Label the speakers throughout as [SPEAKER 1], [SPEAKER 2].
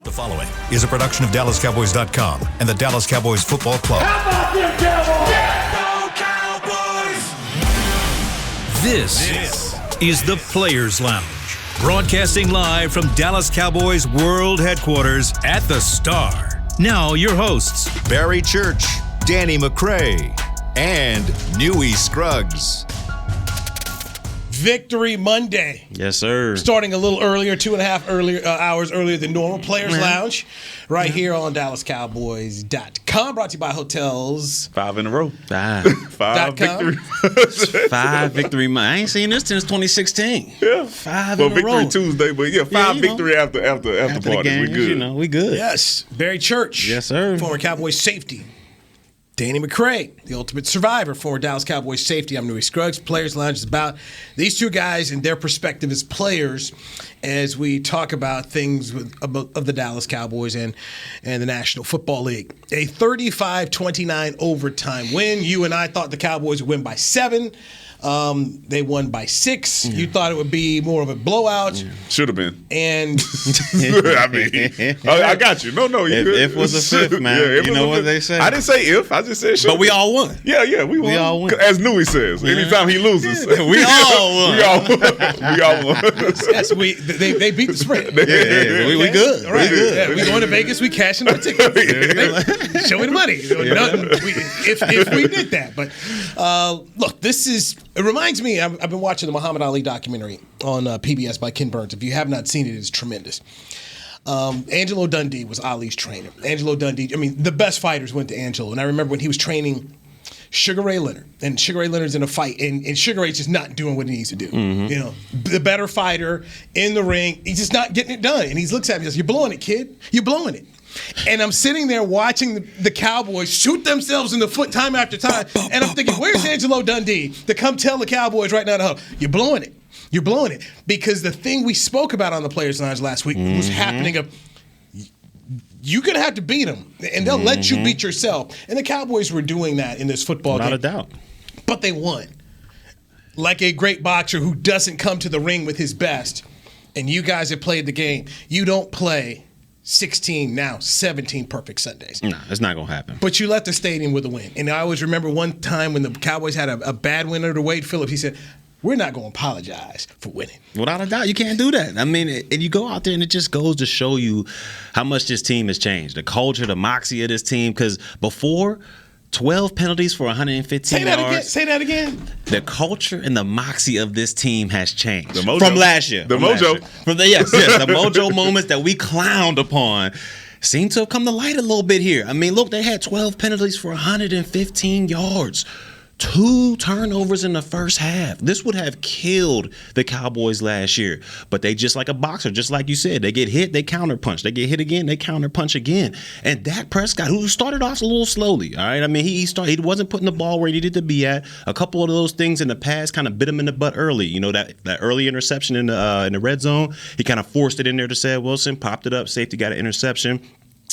[SPEAKER 1] The following is a production of DallasCowboys.com and the Dallas Cowboys Football Club.
[SPEAKER 2] How about them Cowboys?
[SPEAKER 1] Go Cowboys! This is the Players Lounge, broadcasting live from Dallas Cowboys World Headquarters at the Star. Now your hosts, Barry Church, Danny McCray, and Newy Scruggs.
[SPEAKER 2] Victory Monday.
[SPEAKER 3] Yes, sir.
[SPEAKER 2] Starting a little earlier, 2.5 hours earlier than normal. Players Lounge, right here on DallasCowboys.com. Brought to you by Hotels.
[SPEAKER 4] 5 in a row.
[SPEAKER 3] Five
[SPEAKER 4] victory.
[SPEAKER 3] 5 victory. I ain't seen this since 2016.
[SPEAKER 4] Yeah.
[SPEAKER 3] 5
[SPEAKER 4] well,
[SPEAKER 3] in a
[SPEAKER 4] victory
[SPEAKER 3] row.
[SPEAKER 4] Tuesday, but yeah, 5 victory after
[SPEAKER 3] the
[SPEAKER 4] parties.
[SPEAKER 3] games,
[SPEAKER 4] We good.
[SPEAKER 3] we good.
[SPEAKER 2] Yes. Barry Church.
[SPEAKER 3] Yes, sir.
[SPEAKER 2] Former Cowboys safety. Danny McCray, the ultimate survivor, former Dallas Cowboys safety. I'm Newy Scruggs. Players Lounge is about these two guys and their perspective as players as we talk about things of the Dallas Cowboys and the National Football League. A 35-29 overtime win. You and I thought the Cowboys would win by 7. They won by 6. You thought it would be more of a blowout.
[SPEAKER 4] Should have been.
[SPEAKER 2] And
[SPEAKER 4] I mean, I got you. No, you good.
[SPEAKER 3] If was a fifth, man. You know what they say.
[SPEAKER 4] I didn't say if. I just said should.
[SPEAKER 3] But we all won.
[SPEAKER 4] Yeah, we won.
[SPEAKER 3] We all won.
[SPEAKER 4] As Newy says, anytime he loses,
[SPEAKER 3] we all won.
[SPEAKER 4] we all won.
[SPEAKER 2] yes, they beat the spread.
[SPEAKER 3] We good.
[SPEAKER 2] All right.
[SPEAKER 3] We good.
[SPEAKER 2] Yeah, we going to Vegas. We cashing our tickets. Show me the money. If we did that, but look, it reminds me. I've been watching the Muhammad Ali documentary on PBS by Ken Burns. If you have not seen it, it's tremendous. Angelo Dundee was Ali's trainer. Angelo Dundee. I mean, the best fighters went to Angelo, and I remember when he was training Sugar Ray Leonard, and Sugar Ray Leonard's in a fight, and Sugar Ray's just not doing what he needs to do.
[SPEAKER 3] Mm-hmm.
[SPEAKER 2] You know, the better fighter in the ring, he's just not getting it done. And he looks at me and says, "You're blowing it, kid. You're blowing it." And I'm sitting there watching the Cowboys shoot themselves in the foot time after time, and I'm thinking, where's Angelo Dundee to come tell the Cowboys right now to huddle, you're blowing it. You're blowing it. Because the thing we spoke about on the Players Lounge last week was happening of you're going to have to beat them, and they'll let you beat yourself. And the Cowboys were doing that in this football game.
[SPEAKER 3] Not a doubt.
[SPEAKER 2] But they won. Like a great boxer who doesn't come to the ring with his best, and you guys have played the game. You don't play 16, now 17 perfect Sundays.
[SPEAKER 3] No, it's not going to happen.
[SPEAKER 2] But you left the stadium with a win. And I always remember one time when the Cowboys had a bad win under Wade Phillips, he said, we're not going to apologize for winning.
[SPEAKER 3] Without a doubt, you can't do that. I mean, and you go out there and it just goes to show you how much this team has changed. The culture, the moxie of this team. Because before, 12 penalties for 115 yards.
[SPEAKER 2] Say that again.
[SPEAKER 3] The culture and the moxie of this team has changed.
[SPEAKER 4] The mojo.
[SPEAKER 3] From last year.
[SPEAKER 4] The mojo.
[SPEAKER 3] Yes, the mojo moments that we clowned upon seem to have come to light a little bit here. I mean, look, they had 12 penalties for 115 yards. 2 turnovers in the first half. This would have killed the Cowboys last year. But they just like a boxer, just like you said. They get hit, they counterpunch. They get hit again, they counterpunch again. And Dak Prescott, who started off a little slowly, all right? I mean, he wasn't putting the ball where he needed to be at. A couple of those things in the past kind of bit him in the butt early. You know, that early interception in the red zone, he kind of forced it in there to Sad Wilson, popped it up, safety got an interception.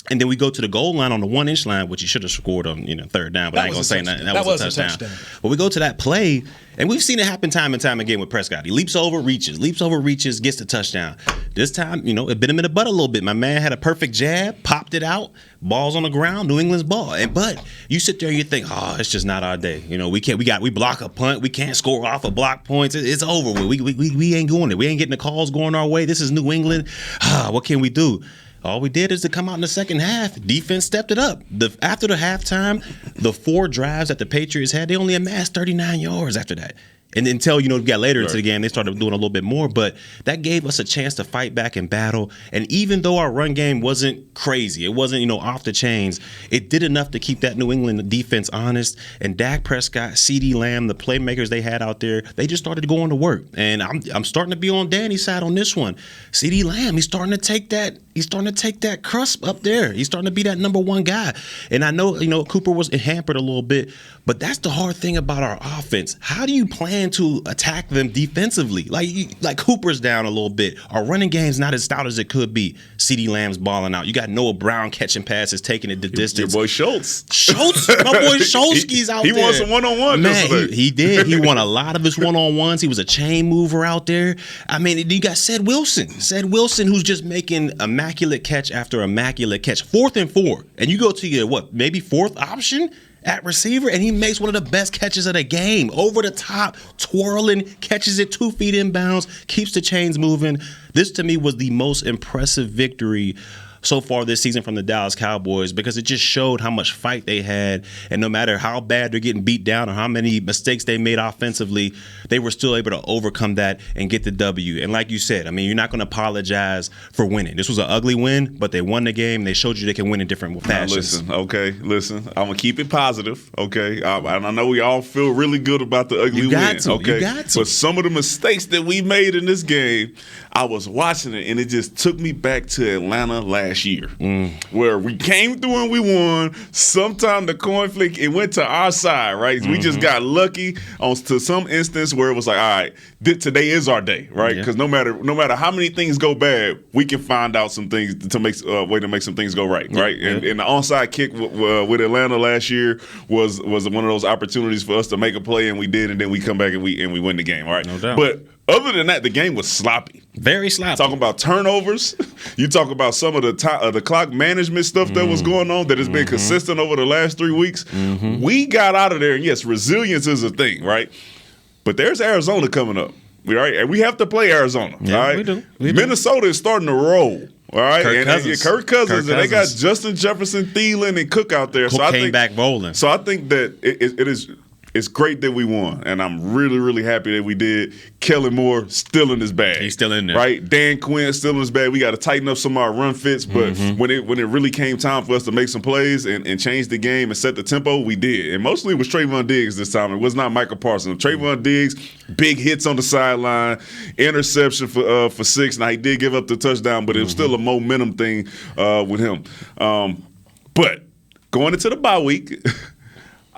[SPEAKER 3] And then we go to the goal line on the 1-inch line, which he should have scored on, third down. But I ain't gonna say nothing. That was a touchdown. But we go to that play, and we've seen it happen time and time again with Prescott. He leaps over, reaches, gets the touchdown. This time, it bit him in the butt a little bit. My man had a perfect jab, popped it out, ball's on the ground, New England's ball. But you sit there and you think, it's just not our day. We block a punt, we can't score off of block points. It's over with. We ain't going there. We ain't getting the calls going our way. This is New England. What can we do? All we did is to come out in the second half. Defense stepped it up. After the halftime, the 4 drives that the Patriots had, they only amassed 39 yards after that. And until, we got later into the game, they started doing a little bit more. But that gave us a chance to fight back and battle. And even though our run game wasn't crazy, it wasn't, off the chains, it did enough to keep that New England defense honest. And Dak Prescott, CeeDee Lamb, the playmakers they had out there, they just started going to work. And I'm starting to be on Danny's side on this one. CeeDee Lamb, he's starting to take that crust up there. He's starting to be that number 1 guy. And I know, Cooper was hampered a little bit, but that's the hard thing about our offense. How do you plan plan to attack them defensively? Like Cooper's down a little bit. Our running game's not as stout as it could be. CeeDee Lamb's balling out. You got Noah Brown catching passes, taking it the distance.
[SPEAKER 4] Your boy Schultz,
[SPEAKER 3] my boy Schultz's out there.
[SPEAKER 4] He won some one-on-one.
[SPEAKER 3] Man, he did. He won a lot of his one-on-ones. He was a chain mover out there. I mean, you got Sed Wilson, who's just making immaculate catch after immaculate catch. 4th and 4, and you go to your maybe 4th option at receiver, and he makes one of the best catches of the game. Over the top, twirling, catches it 2 feet inbounds, keeps the chains moving. This, to me, was the most impressive victory so far this season from the Dallas Cowboys, because it just showed how much fight they had, and no matter how bad they're getting beat down or how many mistakes they made offensively, they were still able to overcome that and get the W. And like you said, I mean, you're not going to apologize for winning. This was an ugly win, but they won the game. They showed you they can win in different fashions.
[SPEAKER 4] Listen. I'm going to keep it positive, okay? I know we all feel really good about the ugly win, okay?
[SPEAKER 3] You got to.
[SPEAKER 4] But some of the mistakes that we made in this game, I was watching it, and it just took me back to Atlanta last year, where we came through and we won. Sometime the coin flick, it went to our side, right? We just got lucky to some instance where it was like, all right, today is our day, right? Because no matter how many things go bad, we can find out some things to make way to make some things go right, right? And the onside kick with Atlanta last year was one of those opportunities for us to make a play, and we did, and then we come back and we win the game, all right?
[SPEAKER 3] No doubt.
[SPEAKER 4] But other than that, the game was sloppy.
[SPEAKER 3] Very sloppy.
[SPEAKER 4] Talking about turnovers, you talk about some of the clock management stuff that was going on that has been consistent over the last 3 weeks. We got out of there, and yes, resilience is a thing, right? But there's Arizona coming up, right? And we have to play Arizona, all right?
[SPEAKER 3] We do.
[SPEAKER 4] Minnesota is starting to roll. All right, Kirk Cousins, and they got Justin Jefferson, Thielen, and Cook out there.
[SPEAKER 3] Cook came back rolling.
[SPEAKER 4] So I think that it's great that we won, and I'm really, really happy that we did. Kellen Moore still in his bag.
[SPEAKER 3] He's still in there.
[SPEAKER 4] Right? Dan Quinn still in his bag. We got to tighten up some of our run fits, but when it really came time for us to make some plays and change the game and set the tempo, we did. And mostly it was Trayvon Diggs this time. It was not Michael Parsons. Trayvon Diggs, big hits on the sideline, interception for 6. Now, he did give up the touchdown, but it was still a momentum thing with him. But going into the bye week,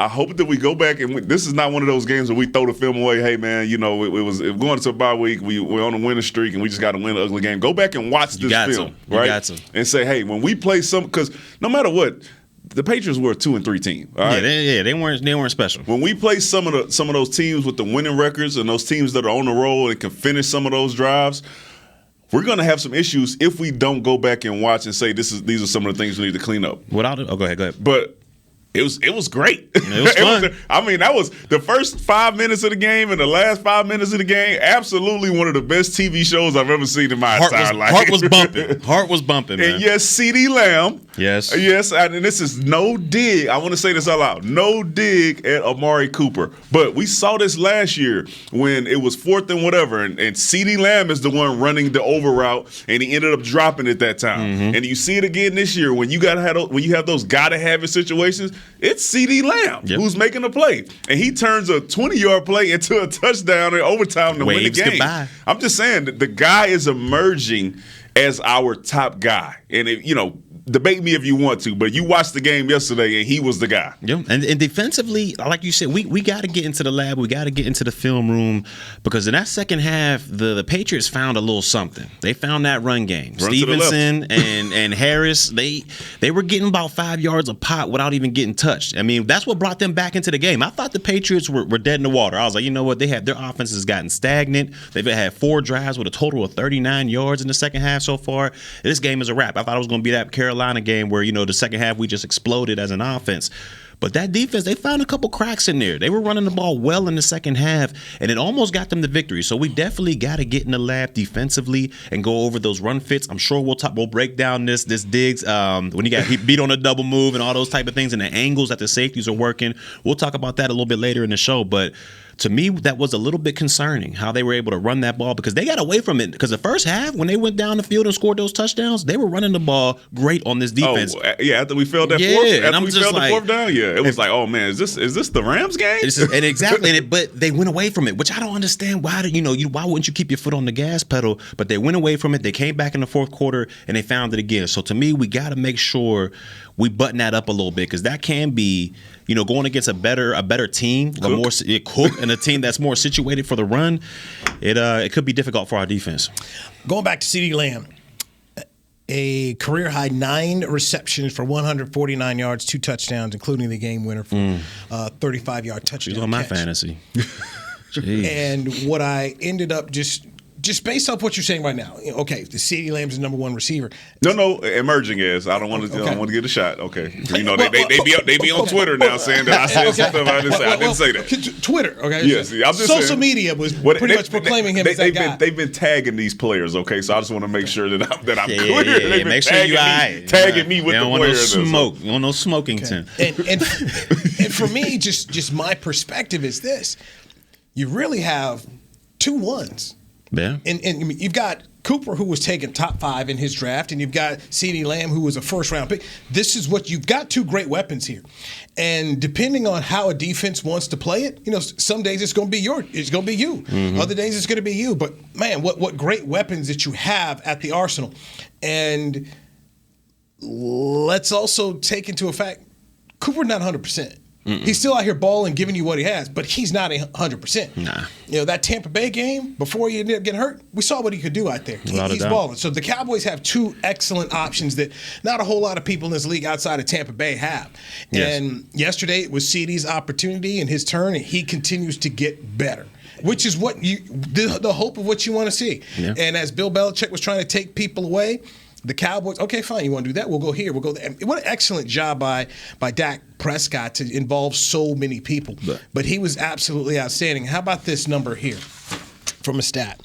[SPEAKER 4] I hope that we go back and this is not one of those games where we throw the film away. Hey, man, it was going into a bye week. We're on a winning streak, and we just got to win an ugly game. Go back and watch this film, right? And say, hey, when we play because no matter what, the Patriots were a 2-3 team. All right?
[SPEAKER 3] They weren't special.
[SPEAKER 4] When we play some of those teams with the winning records and those teams that are on the roll and can finish some of those drives, we're going to have some issues if we don't go back and watch and say these are some of the things we need to clean up.
[SPEAKER 3] Go ahead.
[SPEAKER 4] But it was great.
[SPEAKER 3] It was fun.
[SPEAKER 4] I mean, that was the first 5 minutes of the game and the last 5 minutes of the game. Absolutely one of the best TV shows I've ever seen in my entire life.
[SPEAKER 3] Heart was bumping, man.
[SPEAKER 4] And yes, CeeDee Lamb.
[SPEAKER 3] Yes.
[SPEAKER 4] And this is no dig. I want to say this out loud. No dig at Amari Cooper. But we saw this last year when it was 4th and whatever, and CeeDee Lamb is the one running the over route, and he ended up dropping it that time. And you see it again this year when you have those gotta have it situations. It's CeeDee Lamb who's making a play. And he turns a 20-yard play into a touchdown in overtime to win the game.
[SPEAKER 3] Goodbye.
[SPEAKER 4] I'm just saying that the guy is emerging as our top guy. And, debate me if you want to, but you watched the game yesterday, and he was the guy.
[SPEAKER 3] Yeah, and defensively, like you said, we got to get into the lab. We got to get into the film room, because in that second half, the Patriots found a little something. They found that run game. Stevenson and Harris, they were getting about 5 yards a pop without even getting touched. I mean, that's what brought them back into the game. I thought the Patriots were dead in the water. I was like, you know what? Their offense has gotten stagnant. They've had 4 drives with a total of 39 yards in the second half so far. This game is a wrap. I thought it was going to be that Carolina game where, the second half we just exploded as an offense. But that defense, they found a couple cracks in there. They were running the ball well in the second half, and it almost got them the victory. So we definitely got to get in the lab defensively and go over those run fits. I'm sure we'll break down this Diggs when he got beat on a double move and all those type of things, and the angles that the safeties are working. We'll talk about that a little bit later in the show, but to me, that was a little bit concerning how they were able to run that ball, because they got away from it. Because the first half, when they went down the field and scored those touchdowns, they were running the ball great on this defense.
[SPEAKER 4] Oh, yeah, after we failed that fourth down, it was like, oh man, is this the Rams game?
[SPEAKER 3] And exactly, but they went away from it, which I don't understand. Why wouldn't you keep your foot on the gas pedal? But they went away from it. They came back in the fourth quarter and they found it again. So to me, we got to make sure we button that up a little bit, because that can be, going against a better team, Cook and a team that's more situated for the run, it could be difficult for our defense.
[SPEAKER 2] Going back to CeeDee Lamb, a career-high 9 receptions for 149 yards, 2 touchdowns, including the game winner for 35-yard touchdown.
[SPEAKER 3] She's on my fantasy. Jeez.
[SPEAKER 2] And what I ended up just based off what you're saying right now, okay, the CeeDee Lamb's the number 1 receiver.
[SPEAKER 4] No, emerging is. I don't want to get a shot. Okay, they be on Twitter now saying that I said some stuff I didn't say that.
[SPEAKER 2] Twitter, okay.
[SPEAKER 4] Yes, I'm just
[SPEAKER 2] social
[SPEAKER 4] saying,
[SPEAKER 2] media was pretty much proclaiming him as that guy.
[SPEAKER 4] They've been tagging these players, okay. So I just want to make sure that I'm clear.
[SPEAKER 3] Yeah. Make sure you
[SPEAKER 4] tagging me with the players.
[SPEAKER 3] You don't want no smoking, Tim.
[SPEAKER 2] And for me, just my perspective is this: you really have 2 ones.
[SPEAKER 3] Yeah.
[SPEAKER 2] And you've got Cooper, who was taken top 5 in his draft, and you've got CeeDee Lamb, who was a first-round pick. This is what you've got 2 great weapons here. And depending on how a defense wants to play it, some days it's going to be you. Mm-hmm. Other days it's going to be you. But, man, what great weapons that you have at the arsenal. And let's also take into effect, Cooper's not 100%. He's still out here balling, giving you what he has, but he's not 100%.
[SPEAKER 3] Nah.
[SPEAKER 2] That Tampa Bay game, before he ended up getting hurt, we saw what he could do out there. He's balling. So the Cowboys have 2 excellent options that not a whole lot of people in this league outside of Tampa Bay have. Yes. And yesterday it was CeeDee's opportunity and his turn, and he continues to get better, which is what the hope of what you want to see. Yeah. And as Bill Belichick was trying to take people away, the Cowboys, okay, fine, you want to do that? We'll go here. We'll go there. What an excellent job by Dak Prescott to involve so many people. But he was absolutely outstanding. How about this number here from a stat?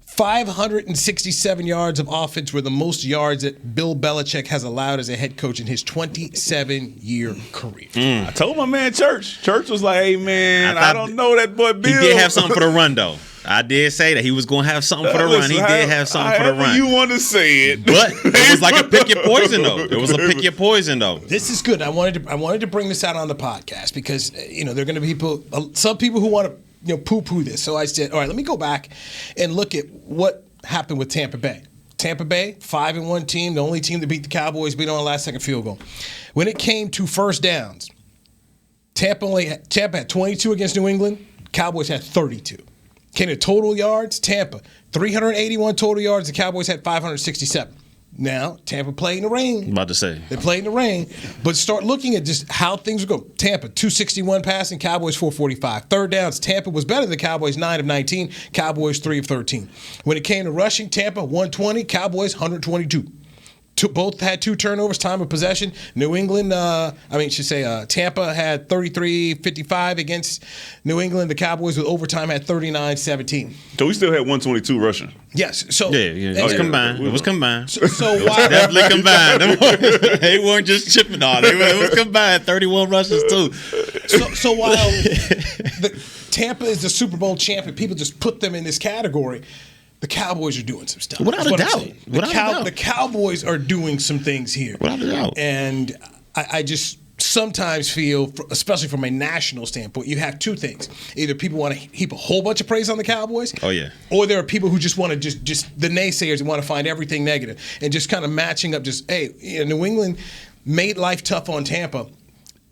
[SPEAKER 2] 567 yards of offense were the most yards that Bill Belichick has allowed as a head coach in his 27-year career.
[SPEAKER 4] I told my man Church. Church was like, hey, man, I don't know that boy Bill.
[SPEAKER 3] He did have something for the run, though. I did say that he was going to have something for the run. He did have something for the run.
[SPEAKER 4] You want to say it.
[SPEAKER 3] But it was like a pick your poison, though. It was a pick your poison, though.
[SPEAKER 2] This is good. I wanted to bring this out on the podcast because, there are going to be some people who want to poo-poo this. So I said, all right, let me go back and look at what happened with Tampa Bay. Tampa Bay, 5-1 team, the only team that beat the Cowboys, beat on a last-second field goal. When it came to first downs, Tampa had 22 against New England. Cowboys had 32. Came to total yards, Tampa, 381 total yards. The Cowboys had 567. Now, Tampa played in the rain.
[SPEAKER 3] About to say.
[SPEAKER 2] They played in the rain. But start looking at just how things would go. Tampa, 261 passing, Cowboys 445. Third downs, Tampa was better than the Cowboys, 9 of 19. Cowboys 3 of 13. When it came to rushing, Tampa 120, Cowboys 122. Both had 2 turnovers, time of possession. New England, Tampa had 33-55 against New England. The Cowboys with overtime had 39-17.
[SPEAKER 4] So we still had 122 rushing.
[SPEAKER 2] Yes. So
[SPEAKER 3] it was combined. It was combined.
[SPEAKER 2] So why?
[SPEAKER 3] Definitely combined. They weren't just chipping on it. It was combined. 31 rushes too.
[SPEAKER 2] So while Tampa is the Super Bowl champion, people just put them in this category. The Cowboys are doing some stuff.
[SPEAKER 3] Without a doubt.
[SPEAKER 2] The Cowboys are doing some things here.
[SPEAKER 3] Without a doubt.
[SPEAKER 2] And I just sometimes feel, especially from a national standpoint, you have 2 things. Either people want to heap a whole bunch of praise on the Cowboys.
[SPEAKER 3] Oh, yeah.
[SPEAKER 2] Or there are people who just want to just the naysayers want to find everything negative and just kind of matching up New England made life tough on Tampa.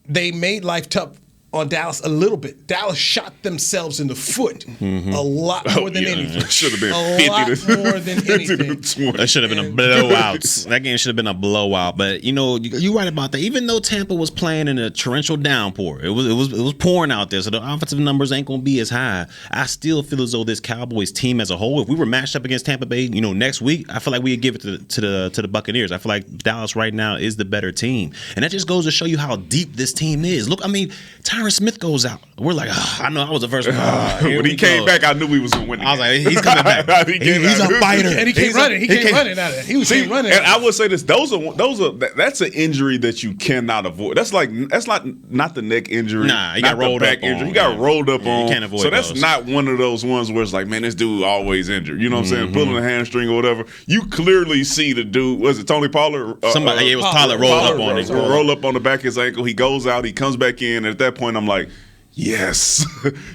[SPEAKER 2] They made life tough on Dallas a little bit. Dallas shot themselves in the foot a lot more than anything.
[SPEAKER 4] Should have been
[SPEAKER 2] a lot more than anything.
[SPEAKER 3] That should have been a blowout. That game should have been a blowout. But you're right about that. Even though Tampa was playing in a torrential downpour, it was pouring out there, so the offensive numbers ain't gonna be as high. I still feel as though this Cowboys team as a whole, if we were matched up against Tampa Bay, next week, I feel like we'd give it to the Buccaneers. I feel like Dallas right now is the better team, and that just goes to show you how deep this team is. Look, Tyron Smith goes out. We're like, I know I was the first one.
[SPEAKER 4] When he came back, I knew he was going to win.
[SPEAKER 3] I was like, he's coming back. He's a fighter.
[SPEAKER 2] And he came running. He came running out of it. He was running.
[SPEAKER 4] And I would say this: those are that's an injury that you cannot avoid. That's not the neck injury.
[SPEAKER 3] Nah, he got rolled up on.
[SPEAKER 4] He got rolled up on.
[SPEAKER 3] You can't avoid
[SPEAKER 4] so that's
[SPEAKER 3] those.
[SPEAKER 4] not one of those ones where it's like, man, this dude always injured. You know what I'm saying? Pulling a hamstring or whatever. You clearly see the dude. Was it Tony Pollard?
[SPEAKER 3] It was Pollard rolled up on him.
[SPEAKER 4] Roll up on the back of his ankle. He goes out. He comes back in. And at that point, I'm like, Yes,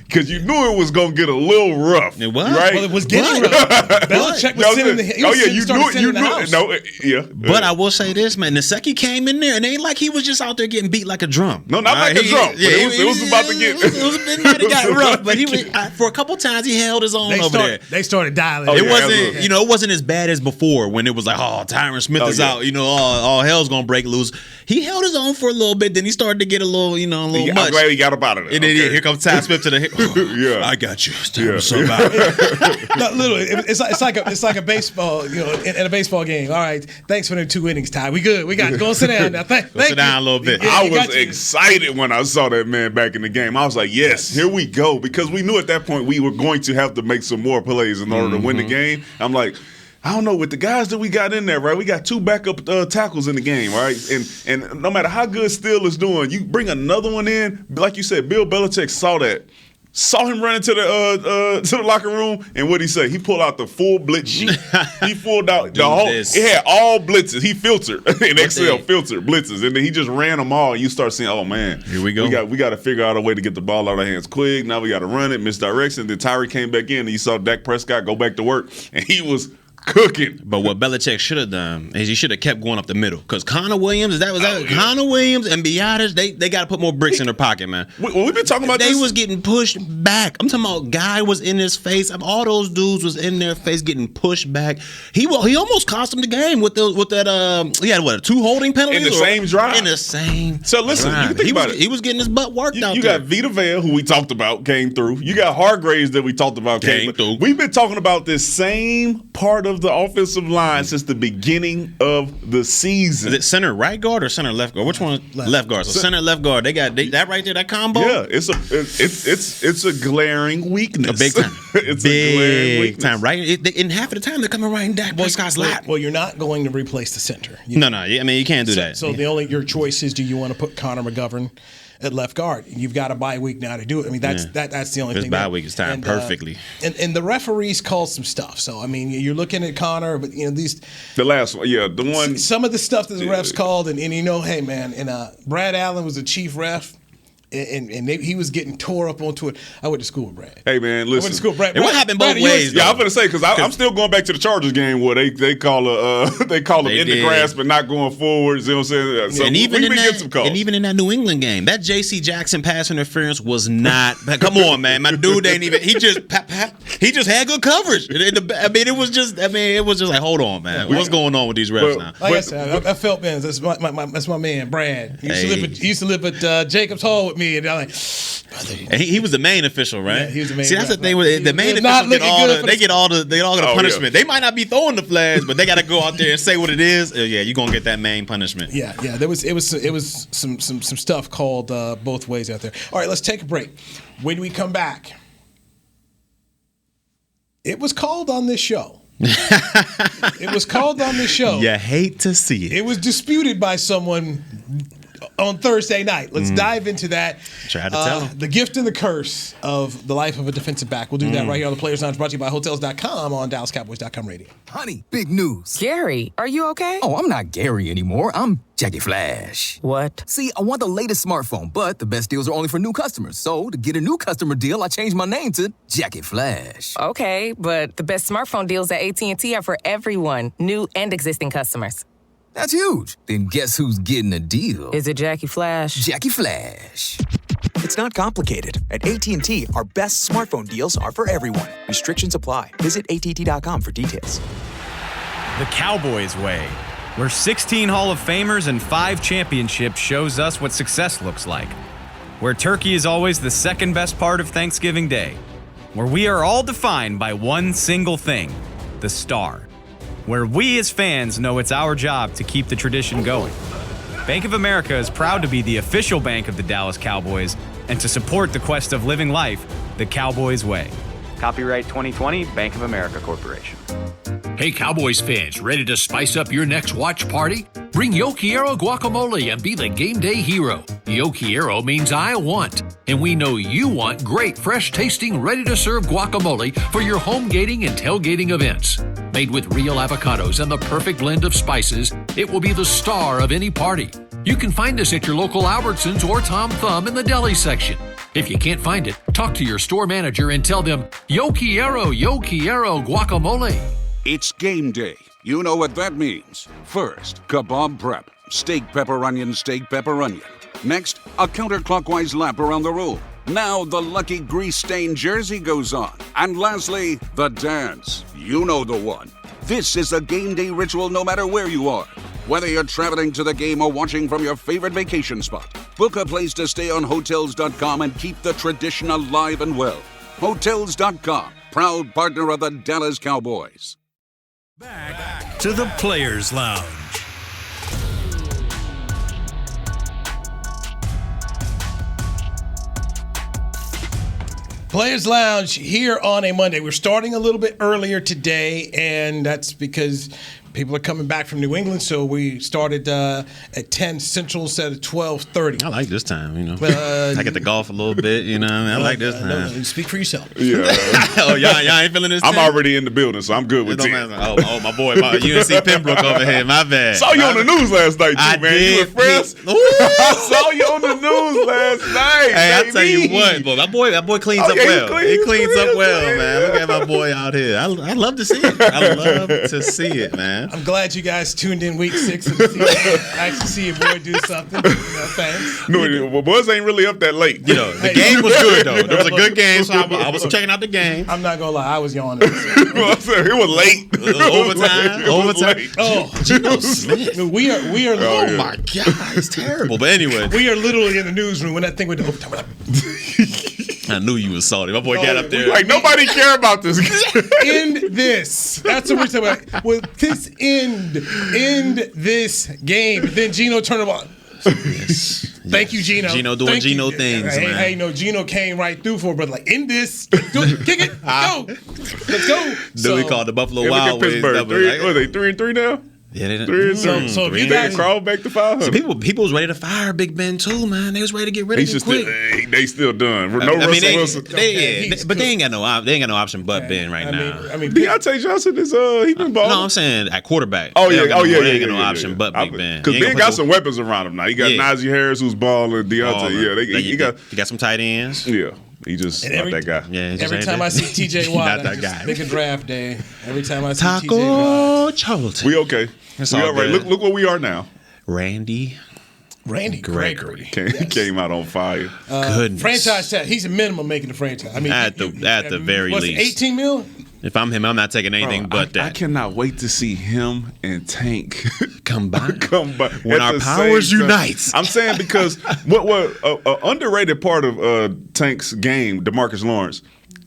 [SPEAKER 4] because you knew it was going to get a little rough.
[SPEAKER 3] It was.
[SPEAKER 4] Right?
[SPEAKER 2] Well, it was getting rough. Belichick was sending the house.
[SPEAKER 3] But I will say this, man. Naseki came in there, and it ain't like he was just out there getting beat like a drum.
[SPEAKER 4] No, not like a drum. Yeah, it was about to get.
[SPEAKER 3] It got rough, but he was for a couple times he held his own over there.
[SPEAKER 2] They started dialing.
[SPEAKER 3] It wasn't, it wasn't as bad as before when it was like, oh, Tyron Smith is out. All hell's gonna break loose. He held his own for a little bit, then he started to get a little much.
[SPEAKER 4] I'm glad he got up out of there.
[SPEAKER 3] Here comes Ty Smith to the hip. I got you.
[SPEAKER 2] No, literally, it's like a baseball, in a baseball game. All right, thanks for the 2 innings, Ty. We good. We got to go sit down now.
[SPEAKER 3] Sit down a little bit.
[SPEAKER 4] Yeah, I was excited when I saw that man back in the game. I was like, yes, here we go, because we knew at that point we were going to have to make some more plays in order to win the game. I'm like, I don't know, with the guys that we got in there, right? We got 2 backup tackles in the game, right? And no matter how good Steele is doing, you bring another one in. Like you said, Bill Belichick saw him run into the locker room, and what'd he say? He pulled out the full blitz sheet. He pulled out the whole. It had all blitzes. He filtered in Excel, filtered blitzes, and then he just ran them all. And you start seeing, oh man,
[SPEAKER 3] here we go.
[SPEAKER 4] We got to figure out a way to get the ball out of our hands quick. Now we got to run it, misdirection. Then Tyree came back in, and you saw Dak Prescott go back to work, and he was cooking.
[SPEAKER 3] But what Belichick should have done is he should have kept going up the middle, because Connor Williams, Connor Williams and Biotis, they got to put more bricks in their pocket, man.
[SPEAKER 4] We've been talking about
[SPEAKER 3] this.
[SPEAKER 4] They
[SPEAKER 3] was getting pushed back. I'm talking about guy was in his face. All those dudes was in their face getting pushed back. He almost cost him the game with that. He had 2 holding penalties
[SPEAKER 4] in the same drive.
[SPEAKER 3] In the same.
[SPEAKER 4] So listen, you can think about it.
[SPEAKER 3] He was getting his butt worked out.
[SPEAKER 4] You got Vita Vea, who we talked about, came through. You got Hargraves that we talked about came through. We've been talking about this same part of the offensive line since the beginning of the season.
[SPEAKER 3] Is it center right guard or center left guard? Which one? Left guard. So center left guard. They got that right there. That combo.
[SPEAKER 4] Yeah, it's a glaring weakness.
[SPEAKER 3] A big time.
[SPEAKER 4] It's a glaring weakness.
[SPEAKER 3] Time. Right. In half of the time they're coming right in Dak Prescott's lap.
[SPEAKER 2] Well, you're not going to replace the center.
[SPEAKER 3] No. I mean, you can't do that.
[SPEAKER 2] So your choice is: do you want to put Connor McGovern at left guard? You've got a bye week now to do it. I mean, that's the only thing.
[SPEAKER 3] This bye week is timed perfectly.
[SPEAKER 2] And the referees called some stuff. So I mean, you're looking at Connor, but the
[SPEAKER 4] last one, the one.
[SPEAKER 2] Some of the stuff that the refs called, and hey man, and Brad Allen was the chief ref. And he was getting tore up onto it. I went to school with Brad.
[SPEAKER 4] Hey man, listen.
[SPEAKER 2] I went to school with Brad.
[SPEAKER 3] It happened both ways.
[SPEAKER 4] Yeah, I'm gonna say, because I'm still going back to the Chargers game where they call them in the grasp and not going forwards. You know what I'm saying? So
[SPEAKER 3] and even
[SPEAKER 4] we get some calls.
[SPEAKER 3] And even in that New England game, that J.C. Jackson pass interference was not. Come on, man, my dude ain't even. He just had good coverage. It was just like, hold on, man, what's going on with these refs now?
[SPEAKER 2] Like I said, I felt bad. That's my man, Brad. He used to live at Jacobs Hall with me, and I'm like,
[SPEAKER 3] and he was the main official, right?
[SPEAKER 2] Yeah, he was the main.
[SPEAKER 3] See, that's the thing with the main official. They get all the punishment. Yeah. They might not be throwing the flags, but they got to go out there and say what it is. Yeah, you're gonna get that main punishment.
[SPEAKER 2] Yeah. It was some stuff called both ways out there. All right, let's take a break. When we come back, it was called on this show. It was called on this show.
[SPEAKER 3] You hate to see it.
[SPEAKER 2] It was disputed by someone on Thursday night. Let's dive into that.
[SPEAKER 3] Try to tell them.
[SPEAKER 2] The gift and the curse of the life of a defensive back. We'll do that right here on the Players Lounge, brought to you by Hotels.com on DallasCowboys.com radio.
[SPEAKER 5] Honey, big news.
[SPEAKER 6] Gary, are you okay?
[SPEAKER 5] Oh, I'm not Gary anymore. I'm Jackie Flash.
[SPEAKER 6] What?
[SPEAKER 5] See, I want the latest smartphone, but the best deals are only for new customers. So to get a new customer deal, I changed my name to Jackie Flash.
[SPEAKER 6] Okay, but the best smartphone deals at AT&T are for everyone, new and existing customers.
[SPEAKER 5] That's huge. Then guess who's getting a deal?
[SPEAKER 6] Is it Jackie Flash?
[SPEAKER 5] Jackie Flash.
[SPEAKER 7] It's not complicated. At AT&T, our best smartphone deals are for everyone. Restrictions apply. Visit att.com for details.
[SPEAKER 8] The Cowboys way, where 16 Hall of Famers and 5 championships shows us what success looks like. Where turkey is always the second best part of Thanksgiving Day. Where we are all defined by one single thing, the star. Where we as fans know it's our job to keep the tradition going. Bank of America is proud to be the official bank of the Dallas Cowboys and to support the quest of living life the Cowboys way.
[SPEAKER 9] Copyright 2020, Bank of America Corporation.
[SPEAKER 10] Hey Cowboys fans, ready to spice up your next watch party? Bring Yo Quiero guacamole and be the game day hero. Yo Quiero means I want, and we know you want great, fresh-tasting, ready-to-serve guacamole for your home gating and tailgating events. Made with real avocados and the perfect blend of spices, it will be the star of any party. You can find us at your local Albertsons or Tom Thumb in the deli section. If you can't find it, talk to your store manager and tell them, yo quiero guacamole.
[SPEAKER 11] It's game day. You know what that means. First, kebab prep. Steak, pepper, onion, steak, pepper, onion. Next, a counterclockwise lap around the room. Now the lucky grease-stained jersey goes on. And lastly, the dance. You know the one. This is a game day ritual no matter where you are. Whether you're traveling to the game or watching from your favorite vacation spot, book a place to stay on Hotels.com and keep the tradition alive and well. Hotels.com, proud partner of the Dallas Cowboys.
[SPEAKER 1] Back to the Players Lounge.
[SPEAKER 2] Players Lounge here on a Monday. We're starting a little bit earlier today, and that's because people are coming back from New England, so we started at 10 Central instead of 12:30.
[SPEAKER 3] I like this time, you know. I get to golf a little bit, you know. I like this time.
[SPEAKER 2] No, speak for yourself.
[SPEAKER 4] Yeah.
[SPEAKER 3] Oh, y'all ain't feeling this time?
[SPEAKER 4] I'm already in the building, so I'm good with 10.
[SPEAKER 3] Oh, my boy, my UNC Pembroke over here. My bad.
[SPEAKER 4] Saw you on the news last night, too, man. You impressed? I saw you on the news last night.
[SPEAKER 3] Hey,
[SPEAKER 4] baby.
[SPEAKER 3] I tell you what, boy, that boy cleans up well. He cleans up well, man. Look at my boy out here. I love to see it. I love to see it, man.
[SPEAKER 2] I'm glad you guys tuned in week 6 of the season. Nice to see your boy do something. Thanks.
[SPEAKER 4] No, boys ain't really up that late.
[SPEAKER 3] You know, the game was good, though. It was a good game, so I was checking out the game.
[SPEAKER 2] I'm not going to lie. I was yawning.
[SPEAKER 4] It was late.
[SPEAKER 3] Overtime.
[SPEAKER 2] Oh,
[SPEAKER 3] Geno Smith.
[SPEAKER 2] We are.
[SPEAKER 3] Oh, my God. It's terrible. But anyway.
[SPEAKER 2] We are literally in the newsroom when that thing went to overtime.
[SPEAKER 3] I knew you was salty. My boy got up there.
[SPEAKER 4] Like, nobody care about this.
[SPEAKER 2] End this. That's what we're talking about. Well, this end this game. And then Geno turned it on.
[SPEAKER 3] Yes.
[SPEAKER 2] Thank you, Geno.
[SPEAKER 3] Geno doing Geno things, man.
[SPEAKER 2] Hey, no, Geno came right through for it, but like, end this. Do it. Kick it. Let's go.
[SPEAKER 3] Then we called the Buffalo Wild Wings.
[SPEAKER 4] What are they, 3-3 now?
[SPEAKER 3] Yeah, they
[SPEAKER 4] didn't.
[SPEAKER 2] So if you guys
[SPEAKER 4] crawl back to 500.
[SPEAKER 3] So people was ready to fire Big Ben too, man. They was ready to get rid of him quick.
[SPEAKER 4] They still done. No Russell Wilson.
[SPEAKER 3] But they ain't got no option but Ben right now.
[SPEAKER 2] I mean,
[SPEAKER 4] Deontay Johnson is he been balling.
[SPEAKER 3] No, I'm saying at quarterback.
[SPEAKER 4] Oh yeah,
[SPEAKER 3] They ain't got no option but Big Ben.
[SPEAKER 4] Because Ben got some weapons around him now. He got Najee Harris who's balling. Deontay,
[SPEAKER 3] he got some tight ends.
[SPEAKER 4] Yeah. He just not that guy.
[SPEAKER 3] Yeah,
[SPEAKER 2] every time I see TJ Watt,
[SPEAKER 3] not that guy.
[SPEAKER 2] Make a draft day. Every time I see
[SPEAKER 3] Taco
[SPEAKER 2] TJ Watt.
[SPEAKER 3] Charlton.
[SPEAKER 4] We okay. We all right. Look where we are now.
[SPEAKER 3] Randy
[SPEAKER 2] Gregory
[SPEAKER 4] came out on fire.
[SPEAKER 3] Goodness.
[SPEAKER 2] Franchise tag. He's a minimum making the franchise. I mean,
[SPEAKER 3] at the very least,
[SPEAKER 2] 18 mil.
[SPEAKER 3] If I'm him, I'm not taking anything but that.
[SPEAKER 4] I cannot wait to see him and Tank
[SPEAKER 3] combine
[SPEAKER 4] when
[SPEAKER 3] our powers unite.
[SPEAKER 4] I'm saying because what underrated part of Tank's game, DeMarcus Lawrence,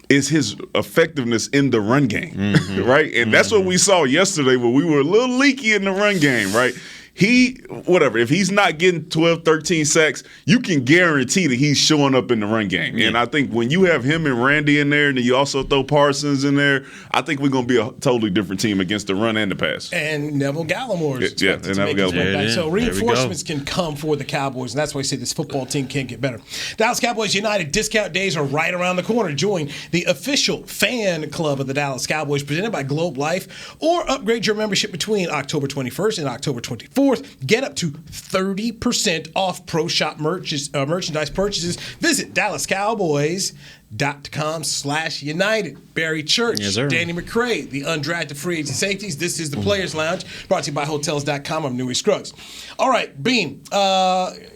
[SPEAKER 4] is his effectiveness in the run game, right? And that's what we saw yesterday where we were a little leaky in the run game, right? If he's not getting 12, 13 sacks, you can guarantee that he's showing up in the run game. Yeah. And I think when you have him and Randy in there and then you also throw Parsons in there, I think we're going to be a totally different team against the run and the pass.
[SPEAKER 2] And Neville Gallimore's
[SPEAKER 4] and Neville Gallimore.
[SPEAKER 2] So reinforcements can come for the Cowboys, and that's why I say this football team can't get better. Dallas Cowboys United discount days are right around the corner. Join the official fan club of the Dallas Cowboys presented by Globe Life, or upgrade your membership between October 21st and October 24th. Get up to 30% off Pro Shop merchandise purchases. Visit DallasCowboys.com/United. Barry Church,
[SPEAKER 3] yes,
[SPEAKER 2] Danny McCray, the undrafted free agent safeties. This is the Players Lounge, brought to you by Hotels.com. I'm Newey Scruggs. All right, Bean.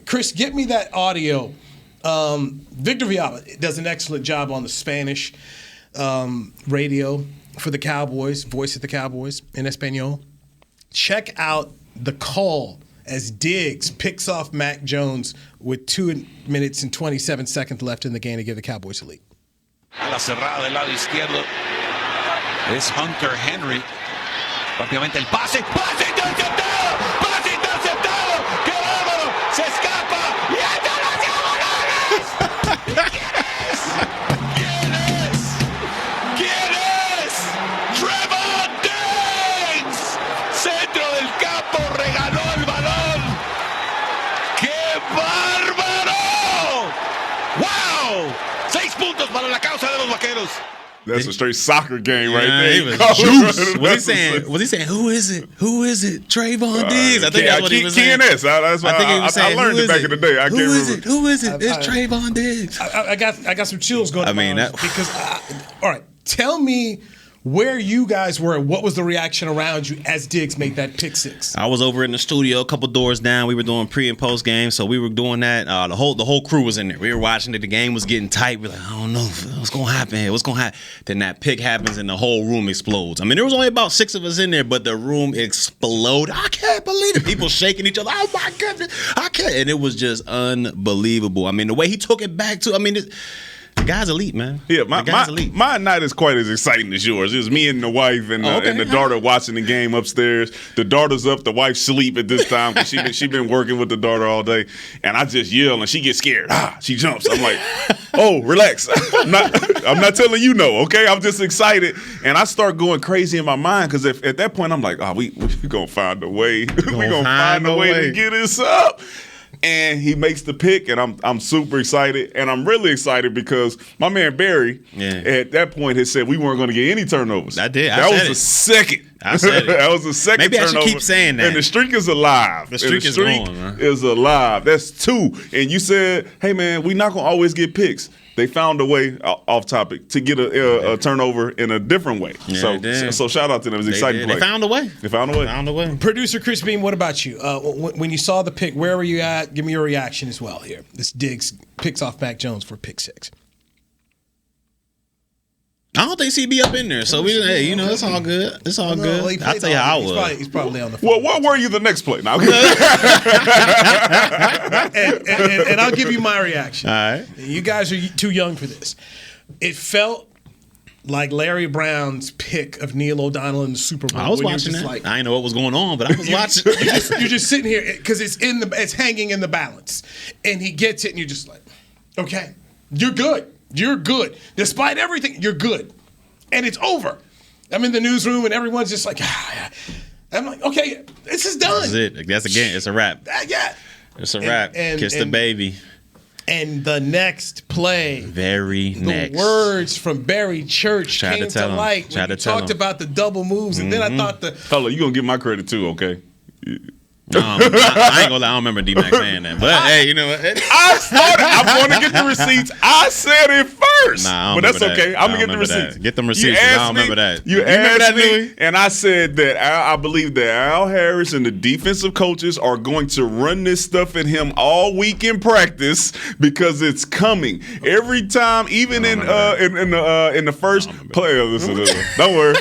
[SPEAKER 2] Chris, get me that audio. Victor Villalba does an excellent job on the Spanish radio for the Cowboys, voice of the Cowboys in Espanol. Check out the call as Diggs picks off Mac Jones with 2 minutes and 27 seconds left in the game to give the Cowboys a lead.
[SPEAKER 12] A la cerrada del lado izquierdo es Hunter Henry. Rápidamente el pase. ¡Pase interceptado! ¡Pase interceptado! ¡Qué bárbaro! ¡Se escapa! ¡Y entra los Cowboys! ¿Quién es? ¡Trevor Diggs! Centro del campo, regaló el balón. ¡Qué bárbaro! ¡Wow! 6 puntos para la causa de los vaqueros.
[SPEAKER 4] That's a straight soccer game right there.
[SPEAKER 3] He was juice. Was he saying, who is it? Who is it? Trayvon Diggs. I think that's what he was saying.
[SPEAKER 4] I learned it back in the day. I can't remember.
[SPEAKER 3] Who is it? It's Trayvon Diggs.
[SPEAKER 2] I got some chills going on because, all right, tell me where you guys were, what was the reaction around you as Diggs made that pick six?
[SPEAKER 3] I was over in the studio, a couple doors down. We were doing pre and post game, so we were doing that. The whole crew was in there. We were watching it. The game was getting tight. We're like, I don't know what's gonna happen here. What's gonna happen? Then that pick happens and the whole room explodes. I mean, there was only about 6 of us in there, but the room exploded. I can't believe it. People shaking each other. Oh my goodness, I can't. And it was just unbelievable. I mean, the way he took it back to. I mean. The guy's elite, man.
[SPEAKER 4] Yeah, my night is quite as exciting as yours. It was me and the wife and the daughter watching the game upstairs. The daughter's up, the wife's asleep at this time because she been working with the daughter all day. And I just yell and she gets scared. She jumps. I'm like, oh, relax. I'm not telling you no, okay? I'm just excited. And I start going crazy in my mind because at that point I'm like, we're going to find a way. We're going to find a way to get this up. And he makes the pick, and I'm super excited. And I'm really excited because my man Barry at that point had said we weren't going to get any turnovers.
[SPEAKER 3] I did.
[SPEAKER 4] That was the second.
[SPEAKER 3] I said it.
[SPEAKER 4] That was the second
[SPEAKER 3] Maybe
[SPEAKER 4] turnover.
[SPEAKER 3] I should keep saying that.
[SPEAKER 4] And the streak is alive.
[SPEAKER 3] The streak is going, man.
[SPEAKER 4] Is alive. That's 2. And you said, hey, man, we're not going to always get picks. They found a way, off topic, to get a turnover in a different way.
[SPEAKER 3] Yeah,
[SPEAKER 4] so shout out to them. It was exciting play.
[SPEAKER 3] They found a way.
[SPEAKER 4] Found a way.
[SPEAKER 2] Producer Chris Beam, what about you? When you saw the pick, where were you at? Give me your reaction as well here. This Diggs picks off Mac Jones for pick 6.
[SPEAKER 3] I don't think CB up in there, so it's all good. It's all good. I'll tell you how I was.
[SPEAKER 2] He's probably on the phone.
[SPEAKER 4] Well, what were you the next play? Now,
[SPEAKER 2] and I'll give you my reaction.
[SPEAKER 3] All right.
[SPEAKER 2] You guys are too young for this. It felt like Larry Brown's pick of Neil O'Donnell in the Super Bowl.
[SPEAKER 3] I was watching that. I didn't know what was going on, but I was watching.
[SPEAKER 2] You're just sitting here because it's hanging in the balance, and he gets it, and you're just like, okay, you're good. You're good. Despite everything, you're good. And it's over. I'm in the newsroom and everyone's just like, I'm like, okay, this is done.
[SPEAKER 3] That's it. That's a game. It's a wrap.
[SPEAKER 2] Yeah.
[SPEAKER 3] It's a wrap. Kiss the baby.
[SPEAKER 2] And the next play.
[SPEAKER 3] The
[SPEAKER 2] words from Barry Church came to light when you talked about the double moves. And then I thought
[SPEAKER 4] Hello, you're going to give my credit too, okay?
[SPEAKER 3] I ain't gonna lie, I don't remember D-Mac saying that. But hey, you know what?
[SPEAKER 4] I'm going to get the receipts. I said it first.
[SPEAKER 3] Nah,
[SPEAKER 4] but that's okay. I'm going to get the receipts.
[SPEAKER 3] Get them receipts. I don't remember that.
[SPEAKER 4] You asked me, and I said that I believe that Al Harris and the defensive coaches are going to run this stuff at him all week in practice because it's coming. Every time, even in the first play of this. Don't worry.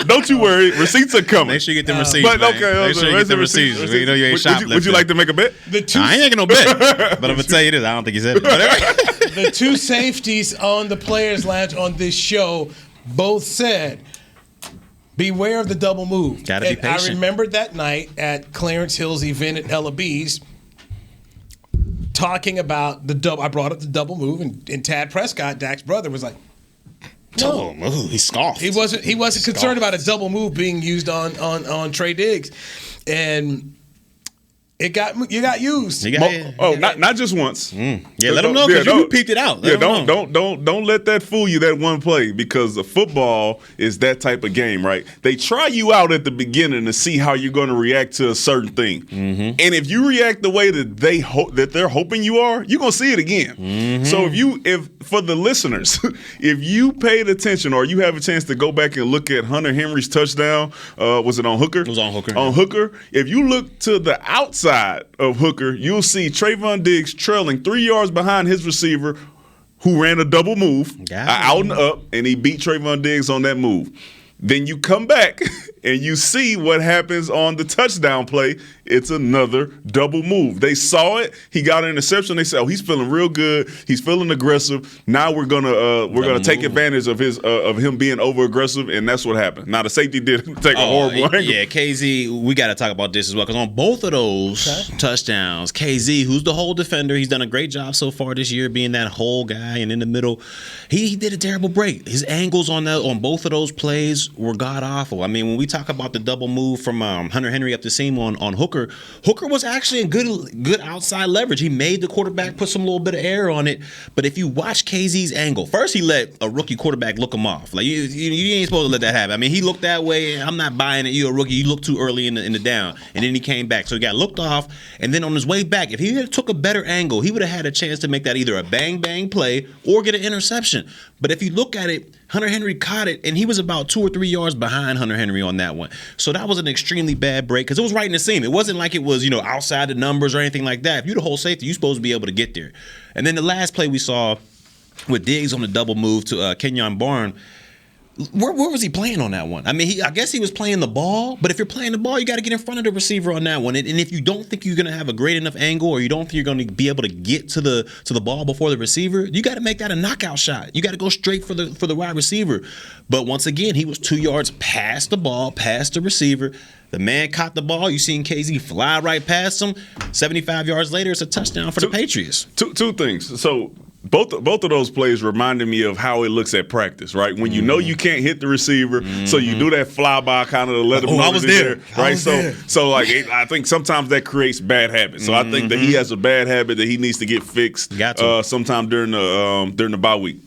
[SPEAKER 4] Don't you worry. Receipts are coming.
[SPEAKER 3] Make sure you get them receipts. But
[SPEAKER 4] okay,
[SPEAKER 3] make sure you get them receipts. You know you ain't shoplifting.
[SPEAKER 4] Would you like to make a bet?
[SPEAKER 3] I ain't making no bet. But I'm gonna tell you this. I don't think he said it.
[SPEAKER 2] The 2 safeties on the Players Lounge on this show both said, beware of the double move.
[SPEAKER 3] Gotta be patient.
[SPEAKER 2] I remembered that night at Clarence Hill's event at Ella B's talking about the double. I brought up the double move, and Tad Prescott, Dak's brother, was like,
[SPEAKER 3] double move. He scoffed.
[SPEAKER 2] He wasn't concerned about a double move being used on Trey Diggs, and you got used.
[SPEAKER 4] Not just once.
[SPEAKER 3] Yeah, let them know because you peeped it out.
[SPEAKER 4] Don't let that fool you, that one play, because the football is that type of game, right? They try you out at the beginning to see how you're going to react to a certain thing, and if you react the way that they're hoping you are, you're going to see it again. So if for the listeners, if you paid attention or you have a chance to go back and look at Hunter Henry's touchdown, was it on Hooker?
[SPEAKER 3] It was on Hooker.
[SPEAKER 4] On Hooker. If you look to the outside of Hooker, you'll see Trayvon Diggs trailing 3 yards behind his receiver who ran a double move, out and up, and he beat Trayvon Diggs on that move. Then you come back and you see what happens on the touchdown play. It's another double move. They saw it. He got an interception. They said, "Oh, he's feeling real good. He's feeling aggressive. Now we're gonna take advantage of him being over aggressive." And that's what happened. Now the safety did take a horrible angle.
[SPEAKER 3] Yeah, KZ. We got to talk about this as well because on both of those touchdowns, KZ, who's the whole defender, he's done a great job so far this year being that whole guy. And in the middle, he did a terrible break. His angles on both of those plays were god awful. I mean, when we talk about the double move from Hunter Henry up the seam on Hooker was actually in good outside leverage. He made the quarterback put some little bit of air on it. But if you watch KZ's angle, first he let a rookie quarterback look him off. Like you ain't supposed to let that happen. I mean, he looked that way. I'm not buying it. You're a rookie. You looked too early in the down, and then he came back. So he got looked off, and then on his way back, if he had took a better angle, he would have had a chance to make that either a bang play or get an interception. But if you look at it, Hunter Henry caught it, and he was about 2 or 3 yards behind Hunter Henry on that one. So that was an extremely bad break because it was right in the seam. It wasn't like it was, outside the numbers or anything like that. If you're the whole safety, you're supposed to be able to get there. And then the last play we saw with Diggs on the double move to Kenyon Barnes, where was he playing on that one? I mean, I guess he was playing the ball, but if you're playing the ball, you got to get in front of the receiver on that one. And if you don't think you're going to have a great enough angle or you don't think you're going to be able to get to the ball before the receiver, you got to make that a knockout shot. You got to go straight for the wide receiver. But once again, he was 2 yards past the ball, past the receiver. The man caught the ball. You seen KZ fly right past him. 75 yards later, it's a touchdown for the Patriots.
[SPEAKER 4] Two things. So both of those plays reminded me of how it looks at practice, right? When you know you can't hit the receiver, so you do that flyby kind of to let him know
[SPEAKER 3] I was there.
[SPEAKER 4] Right? So I think sometimes that creates bad habits. So I think that he has a bad habit that he needs to get fixed sometime during the bye week.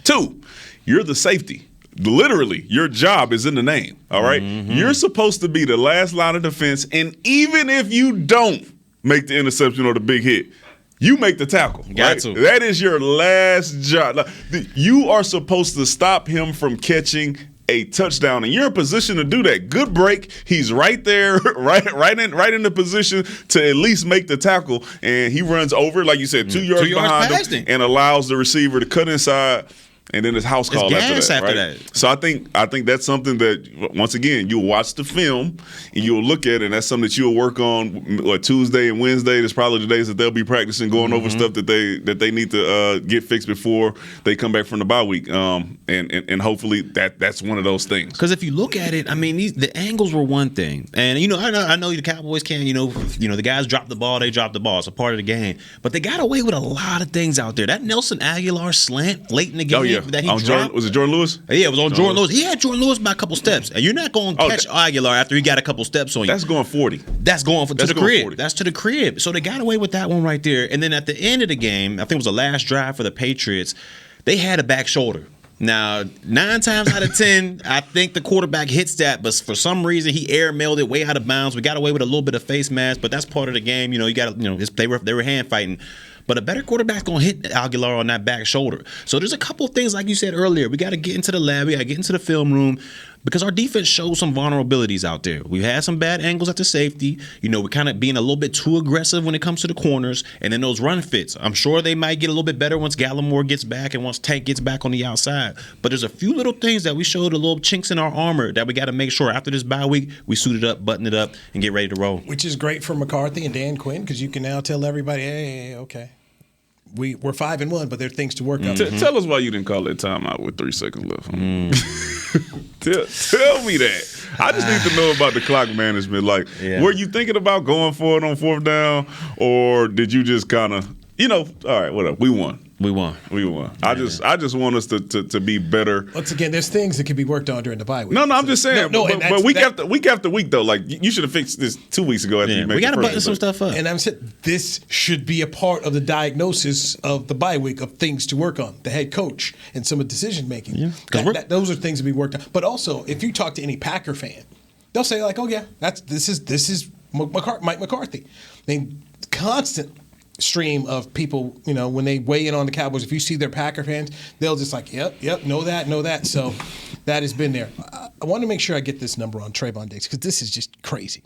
[SPEAKER 4] 2, you're the safety. Literally, your job is in the name, all right? You're supposed to be the last line of defense, and even if you don't make the interception or the big hit, you make the tackle. Right? That is your last job. You are supposed to stop him from catching a touchdown, and you're in position to do that. Good break. He's right there, right in the position to at least make the tackle, and he runs over, like you said, 2 yards behind him and allows the receiver to cut inside. And then it's house call after that. So I think that's something that, once again, you'll watch the film and you'll look at it, and that's something that you'll work on Tuesday and Wednesday. That's probably the days that they'll be practicing, going over stuff that they need to get fixed before they come back from the bye week. And hopefully that's one of those things.
[SPEAKER 3] Because if you look at it, I mean, the angles were one thing, and I know the Cowboys can, the guys drop the ball, they drop the ball. It's a part of the game, but they got away with a lot of things out there. That Nelson Aguilar slant late in the game.
[SPEAKER 4] Oh, yeah.
[SPEAKER 3] That he dropped.
[SPEAKER 4] Was it Jordan Lewis?
[SPEAKER 3] Yeah, it was on Jordan Lewis. He had Jordan Lewis by a couple steps. And you're not going to catch Aguilar after he got a couple steps on you.
[SPEAKER 4] That's going 40.
[SPEAKER 3] That's going to the crib.
[SPEAKER 4] 40.
[SPEAKER 3] That's to the crib. So they got away with that one right there. And then at the end of the game, I think it was the last drive for the Patriots, they had a back shoulder. Now, 9 times out of 10, I think the quarterback hits that, but for some reason he airmailed it way out of bounds. We got away with a little bit of face mask, but that's part of the game. You got they were hand fighting. But a better quarterback's going to hit Aguilar on that back shoulder. So there's a couple of things, like you said earlier. We got to get into the lab. We got to get into the film room because our defense shows some vulnerabilities out there. We've had some bad angles at the safety. We're kind of being a little bit too aggressive when it comes to the corners. And then those run fits. I'm sure they might get a little bit better once Gallimore gets back and once Tank gets back on the outside. But there's a few little things that we showed, a little chinks in our armor that we got to make sure after this bye week we suit it up, button it up, and get ready to roll.
[SPEAKER 2] Which is great for McCarthy and Dan Quinn because you can now tell everybody, hey, okay. We're 5-1, but there are things to work on.
[SPEAKER 4] Tell us why you didn't call that timeout with 3 seconds left. Tell me that. I just need to know about the clock management. Were you thinking about going for it on 4th down, or did you just kind of, all right, whatever. We won. I just want us to be better.
[SPEAKER 2] Once again, there's things that can be worked on during the bye week.
[SPEAKER 4] No, I'm just saying. But week after week, though, you should have fixed this 2 weeks ago. After you made
[SPEAKER 3] we got to button some stuff up.
[SPEAKER 2] And I'm saying this should be a part of the diagnosis of the bye week of things to work on. The head coach and some of the decision making. Yeah, those are things to be worked on. But also, if you talk to any Packer fan, they'll say oh yeah, this is Mike McCarthy. I mean, constant stream of people, when they weigh in on the Cowboys, if you see their Packer fans, they'll just yep, know that. So that has been there. I want to make sure I get this number on Trayvon Diggs because this is just crazy.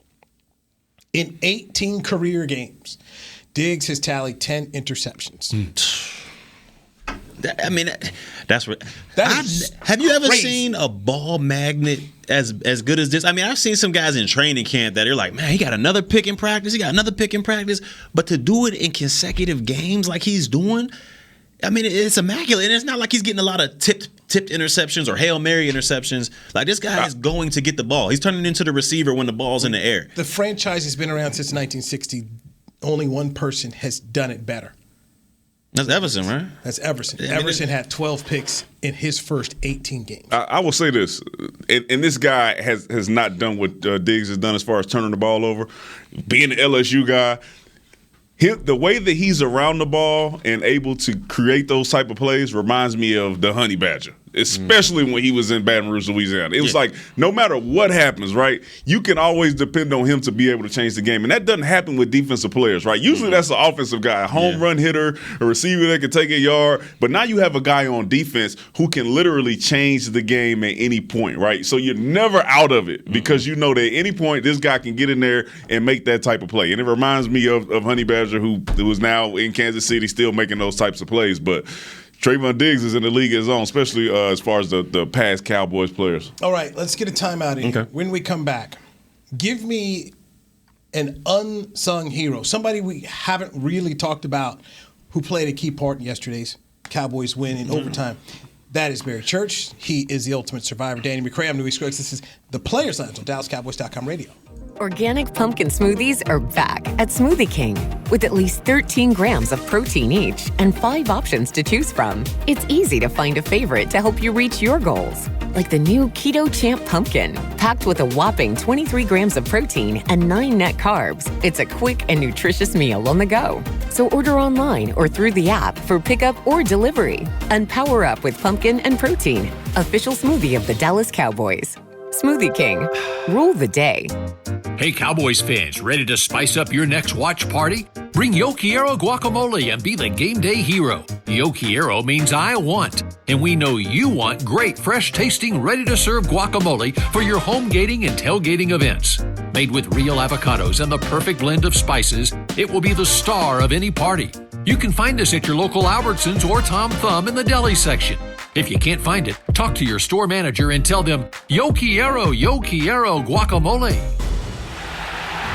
[SPEAKER 2] In 18 career games, Diggs has tallied 10 interceptions.
[SPEAKER 3] That's what. Have you ever seen a ball magnet as good as this? I mean, I've seen some guys in training camp that are like, man, he got another pick in practice. But to do it in consecutive games like he's doing, I mean, it's immaculate. And it's not like he's getting a lot of tipped interceptions or Hail Mary interceptions. Like, this guy is going to get the ball. He's turning into the receiver when the ball's in the air.
[SPEAKER 2] The franchise has been around since 1960. Only one person has done it better.
[SPEAKER 3] That's Everson, right?
[SPEAKER 2] That's Everson. Everson had 12 picks in his first 18 games.
[SPEAKER 4] I will say this. and this guy has not done what Diggs has done as far as turning the ball over, being an LSU guy. The way that he's around the ball and able to create those type of plays reminds me of the Honey Badger, especially when he was in Baton Rouge, Louisiana. It was like no matter what happens, right, you can always depend on him to be able to change the game. And that doesn't happen with defensive players, right? Usually that's an offensive guy, a home run hitter, a receiver that can take a yard. But now you have a guy on defense who can literally change the game at any point, right? So you're never out of it because you know that at any point this guy can get in there and make that type of play. And it reminds me of Honey Badger, who was now in Kansas City still making those types of plays. But Trayvon Diggs is in the league of his own, especially as far as the past Cowboys players.
[SPEAKER 2] All right, let's get a timeout in here. When we come back, give me an unsung hero, somebody we haven't really talked about who played a key part in yesterday's Cowboys win in overtime. That is Barry Church. He is the ultimate survivor. Danny McCray, I'm Louis Scruggs. This is the Players Lounge on DallasCowboys.com radio.
[SPEAKER 13] Organic pumpkin smoothies are back at Smoothie King with at least 13 grams of protein each and 5 options to choose from. It's easy to find a favorite to help you reach your goals, like the new Keto Champ Pumpkin, packed with a whopping 23 grams of protein and 9 net carbs. It's a quick and nutritious meal on the go. So order online or through the app for pickup or delivery. And power up with pumpkin and protein. Official smoothie of the Dallas Cowboys. Smoothie King. Rule the day.
[SPEAKER 10] Hey, Cowboys fans, ready to spice up your next watch party? Bring Yo Quiero guacamole and be the game day hero. Yo Quiero means I want, and we know you want great, fresh-tasting, ready-to-serve guacamole for your home gating and tailgating events. Made with real avocados and the perfect blend of spices, it will be the star of any party. You can find us at your local Albertsons or Tom Thumb in the deli section. If you can't find it, talk to your store manager and tell them, Yo Quiero guacamole.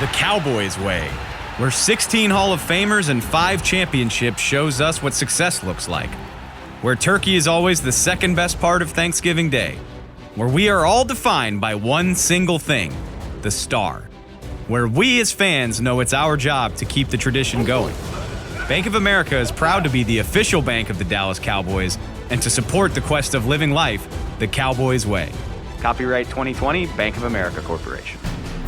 [SPEAKER 8] The Cowboys way, where 16 Hall of Famers and 5 championships shows us what success looks like. Where turkey is always the second best part of Thanksgiving Day. Where we are all defined by one single thing, the star. Where we as fans know it's our job to keep the tradition going. Bank of America is proud to be the official bank of the Dallas Cowboys and to support the quest of living life the Cowboys way.
[SPEAKER 9] Copyright 2020, Bank of America Corporation.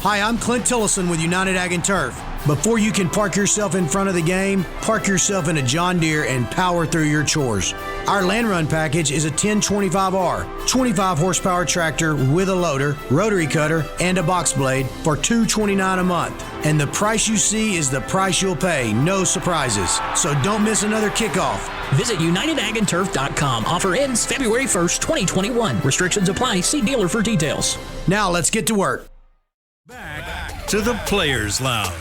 [SPEAKER 14] Hi, I'm Clint Tillison with United Ag and Turf. Before you can park yourself in front of the game, park yourself in a John Deere and power through your chores. Our Land Run package is a 1025R, 25 horsepower tractor with a loader, rotary cutter, and a box blade for $229 a month. And the price you see is the price you'll pay, no surprises. So don't miss another kickoff.
[SPEAKER 15] Visit UnitedAgAndTurf.com. Offer ends February 1st, 2021. Restrictions apply. See dealer for details.
[SPEAKER 14] Now let's get to work.
[SPEAKER 1] Back to the Players Lounge.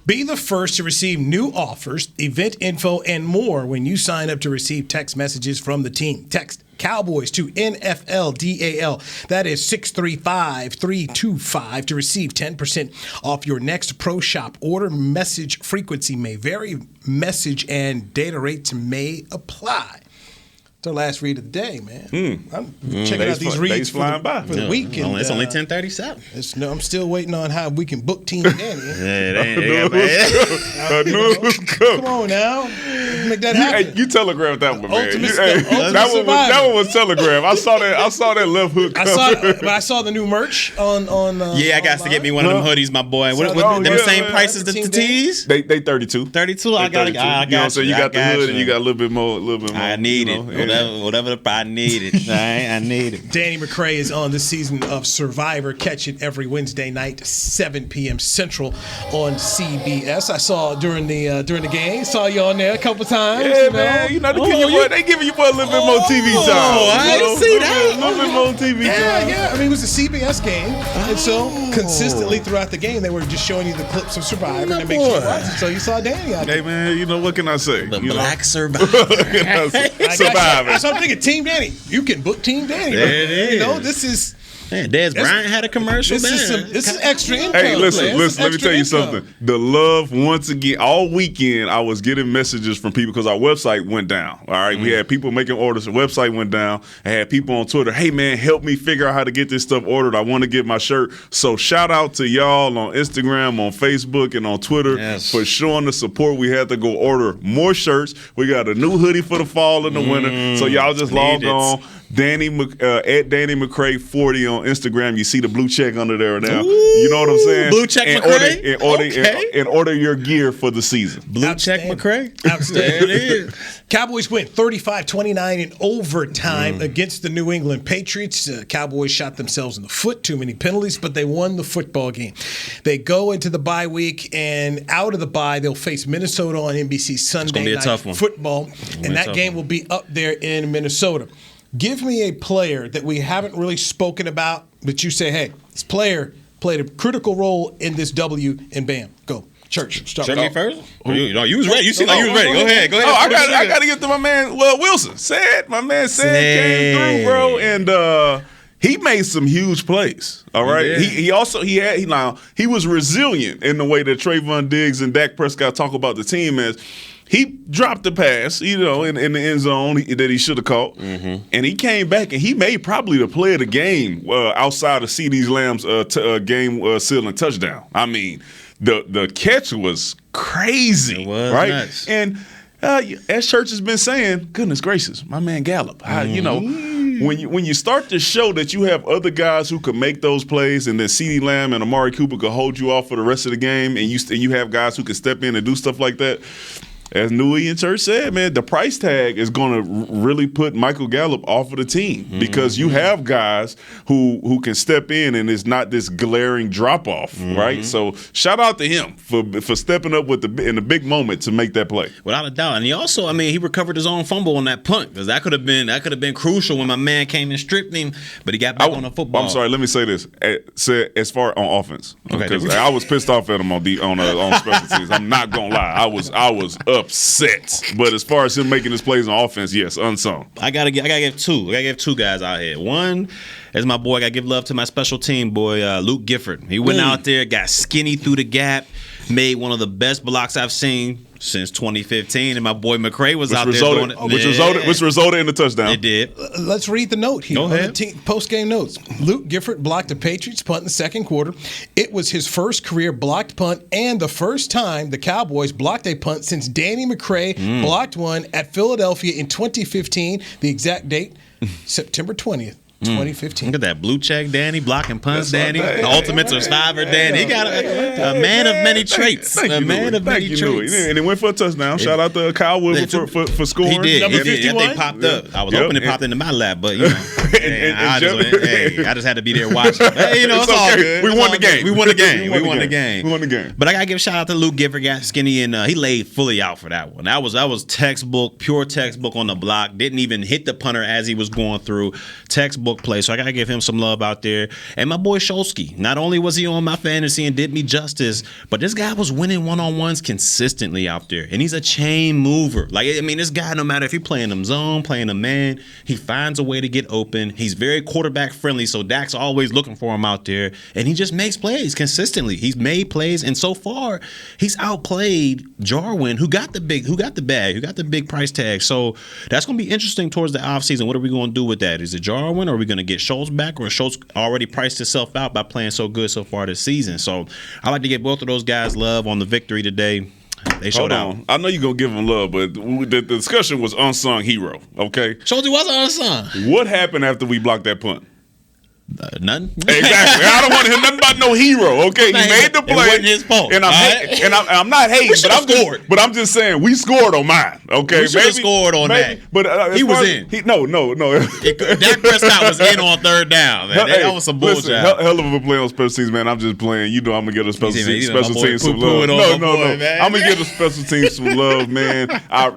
[SPEAKER 2] Be the first to receive new offers, event info, and more when you sign up to receive text messages from the team. Text Cowboys to NFLDAL. That is 635-325 to receive 10% off your next Pro Shop order. Message frequency may vary. Message and data rates may apply. It's our last read of the day, man. I'm checking out these reads for the week. And,
[SPEAKER 3] it's only 10:37.
[SPEAKER 2] I'm still waiting on how we can book Team Danny. Come on now. Make that happen.
[SPEAKER 4] You telegraphed that one, man.
[SPEAKER 2] That
[SPEAKER 4] one was telegraphed. I saw that left hook.
[SPEAKER 2] I saw the new merch on
[SPEAKER 3] I got to get me one of them hoodies, my boy. What them same prices as the tees?
[SPEAKER 4] They 32.
[SPEAKER 3] 32. I got
[SPEAKER 4] so you got the hood and you got a little bit more.
[SPEAKER 3] I need it. Whatever I need it. I need it.
[SPEAKER 2] Danny McCray is on this season of Survivor. Catch it every Wednesday night, 7 p.m. Central on CBS. I saw during the game. Saw you on there a couple times.
[SPEAKER 4] Yeah, man. They giving you a little bit more TV time.
[SPEAKER 3] I didn't see that.
[SPEAKER 4] A little bit more TV time.
[SPEAKER 2] Yeah. I mean, it was a CBS game, and so consistently throughout the game, they were just showing you the clips of Survivor and make sure you watch it. So you saw Danny out there.
[SPEAKER 4] Hey, man. What can I say?
[SPEAKER 3] The Black Survivor.
[SPEAKER 4] Survivor.
[SPEAKER 2] So I'm thinking, Team Danny. You can book Team Danny.
[SPEAKER 3] There it is.
[SPEAKER 2] This is.
[SPEAKER 3] Man, Dez Bryant had a commercial.
[SPEAKER 2] This is extra income.
[SPEAKER 4] Hey, listen. Let me tell you something. The love, once again, all weekend, I was getting messages from people because our website went down. All right, we had people making orders. The website went down. I had people on Twitter. Hey, man, help me figure out how to get this stuff ordered. I want to get my shirt. So shout out to y'all on Instagram, on Facebook, and on Twitter for showing the support. We had to go order more shirts. We got a new hoodie for the fall and the winter. So y'all just log on. at Danny McCray 40 on Instagram. You see the blue check under there now. Ooh, you know what I'm saying?
[SPEAKER 3] Blue check McCray.
[SPEAKER 4] And order your gear for the season.
[SPEAKER 3] Blue check McCray.
[SPEAKER 2] Outstanding. Cowboys win 35-29 in overtime against the New England Patriots. Cowboys shot themselves in the foot. Too many penalties, but they won the football game. They go into the bye week, and out of the bye, they'll face Minnesota on NBC Sunday Night Football, and that game will be up there in Minnesota. Give me a player that we haven't really spoken about, but you say, hey, this player played a critical role in this W, and bam, go. Church, start.
[SPEAKER 3] Check me first. You was ready. You seem like you was ready. Go ahead.
[SPEAKER 4] Oh, I got to get to my man, Wilson. My man came through, bro, and he made some huge plays. All right. He was resilient in the way that Trayvon Diggs and Dak Prescott talk about the team as. He dropped the pass, in the end zone that he should have caught, and he came back and he made probably the play of the game outside of CeeDee Lamb's game-sealing touchdown. I mean, the catch was crazy, right? Nuts. And as Church has been saying, goodness gracious, my man Gallup, when you start to show that you have other guys who could make those plays, and then CeeDee Lamb and Amari Cooper could hold you off for the rest of the game, and you have guys who can step in and do stuff like that. As Newey and Church said, man, the price tag is going to really put Michael Gallup off of the team because you have guys who can step in and it's not this glaring drop off, right? So shout out to him for stepping up in the big moment to make that play.
[SPEAKER 3] Without a doubt, and he also, he recovered his own fumble on that punt because that could have been crucial when my man came and stripped him, but he got back on the football.
[SPEAKER 4] I'm sorry, let me say this: as far on offense, because I was pissed off at him on special teams. I'm not gonna lie, I was upset. But as far as him making his plays on offense, yes, unsung. I gotta give two guys out here. One is my boy. I gotta give love to my special team boy, Luke Gifford. He went out there, got skinny through the gap, made one of the best blocks I've seen since 2015, and my boy McCray was out there doing it. Which resulted in the touchdown.
[SPEAKER 3] It did.
[SPEAKER 2] Let's read the note here.
[SPEAKER 3] Go ahead.
[SPEAKER 2] Post-game notes. Luke Gifford blocked the Patriots punt in the second quarter. It was his first career blocked punt and the first time the Cowboys blocked a punt since Danny McCray blocked one at Philadelphia in 2015. The exact date, September 20th. 2015.
[SPEAKER 3] Look at that blue check, Danny, blocking punts, Danny. The ultimate survivor, Danny. He got a man of many traits.
[SPEAKER 4] And he went for a touchdown. Shout out to Kyle Wilson for scoring.
[SPEAKER 3] He did.
[SPEAKER 2] Number 51.
[SPEAKER 3] That thing popped up. I was hoping it popped into my lap, but I just had to be there watching. Hey, it's all good.
[SPEAKER 4] We won the game.
[SPEAKER 3] We won the game. But I gotta give a shout out to Luke Gifford, got skinny, and he laid fully out for that one. That was textbook, pure textbook on the block. Didn't even hit the punter as he was going through. Textbook play, so I gotta give him some love out there. And my boy Shulsky, not only was he on my fantasy and did me justice, but this guy was winning one-on-ones consistently out there, and he's a chain mover. This guy, no matter if you're playing him zone, playing him man, he finds a way to get open. He's very quarterback friendly, so Dak's always looking for him out there, and he just makes plays consistently. He's made plays, and so far he's outplayed Jarwin, who got the big price tag. So that's gonna be interesting towards the offseason. What are we gonna do with that? Is it Jarwin, or are we going to get Schultz back, or Schultz already priced himself out by playing so good so far this season? So I like to give both of those guys love on the victory today. They showed out.
[SPEAKER 4] I know you're going to give them love, but the discussion was unsung hero, okay?
[SPEAKER 3] Schultz was unsung.
[SPEAKER 4] What happened after we blocked that punt?
[SPEAKER 3] Nothing.
[SPEAKER 4] Exactly. I don't want to hear nothing about no hero. Okay, he made the play.
[SPEAKER 3] It wasn't his fault.
[SPEAKER 4] And I'm not hating, but I'm just saying we scored on mine. Okay,
[SPEAKER 3] we should have scored on that.
[SPEAKER 4] But
[SPEAKER 3] he was in.
[SPEAKER 4] No.
[SPEAKER 3] Dak Prescott was in on third down. Man. That was some bullshit.
[SPEAKER 4] Hell of a play on special teams, man. I'm just playing. You know, I'm gonna give the special teams some love. No. I'm gonna give the special teams some love, man.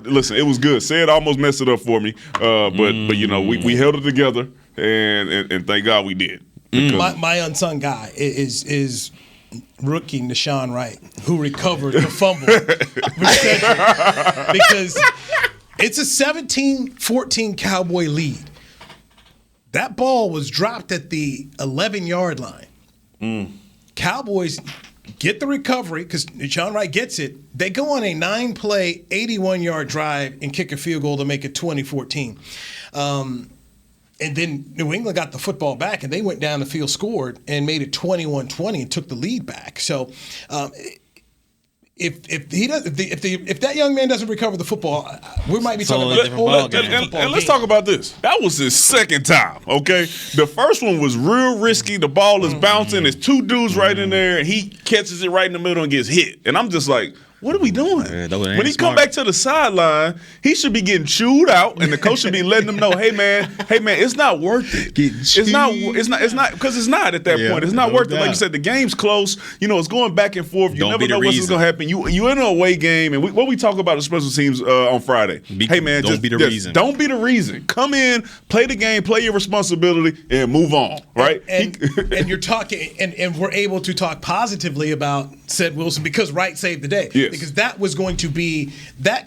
[SPEAKER 4] Listen, it was good. Said almost messed it up for me, but we held it together. And thank God we did.
[SPEAKER 2] My unsung guy is rookie Nashawn Wright, who recovered the fumble because it's a 17-14 Cowboy lead. That ball was dropped at the 11-yard line. Cowboys get the recovery because Nashawn Wright gets it. They go on a 9-play, 81-yard drive and kick a field goal to make it 20-14. And then New England got the football back, and they went down the field, scored, and made it 21-20 and took the lead back. So If that young man doesn't recover the football, we might be talking about
[SPEAKER 4] and let's talk about this. That was his second time. Okay, the first one was real risky. The ball is bouncing. There's two dudes right in there, and he catches it right in the middle and gets hit. And I'm just like, what are we doing? When he come back to the sideline, he should be getting chewed out, and the coach should be letting him know, hey man, it's not worth it. It's not because it's not at that point. It's not worth it. Like you said, the game's close. It's going back and forth. You never know what's going to happen. You in an away game, and what we talk about the special teams on Friday. Hey man, don't be the reason. Don't be the reason. Come in, play the game, play your responsibility, and move on. Right?
[SPEAKER 2] And you're talking, and we're able to talk positively about Seth Wilson because Wright saved the day.
[SPEAKER 4] Yes.
[SPEAKER 2] Because that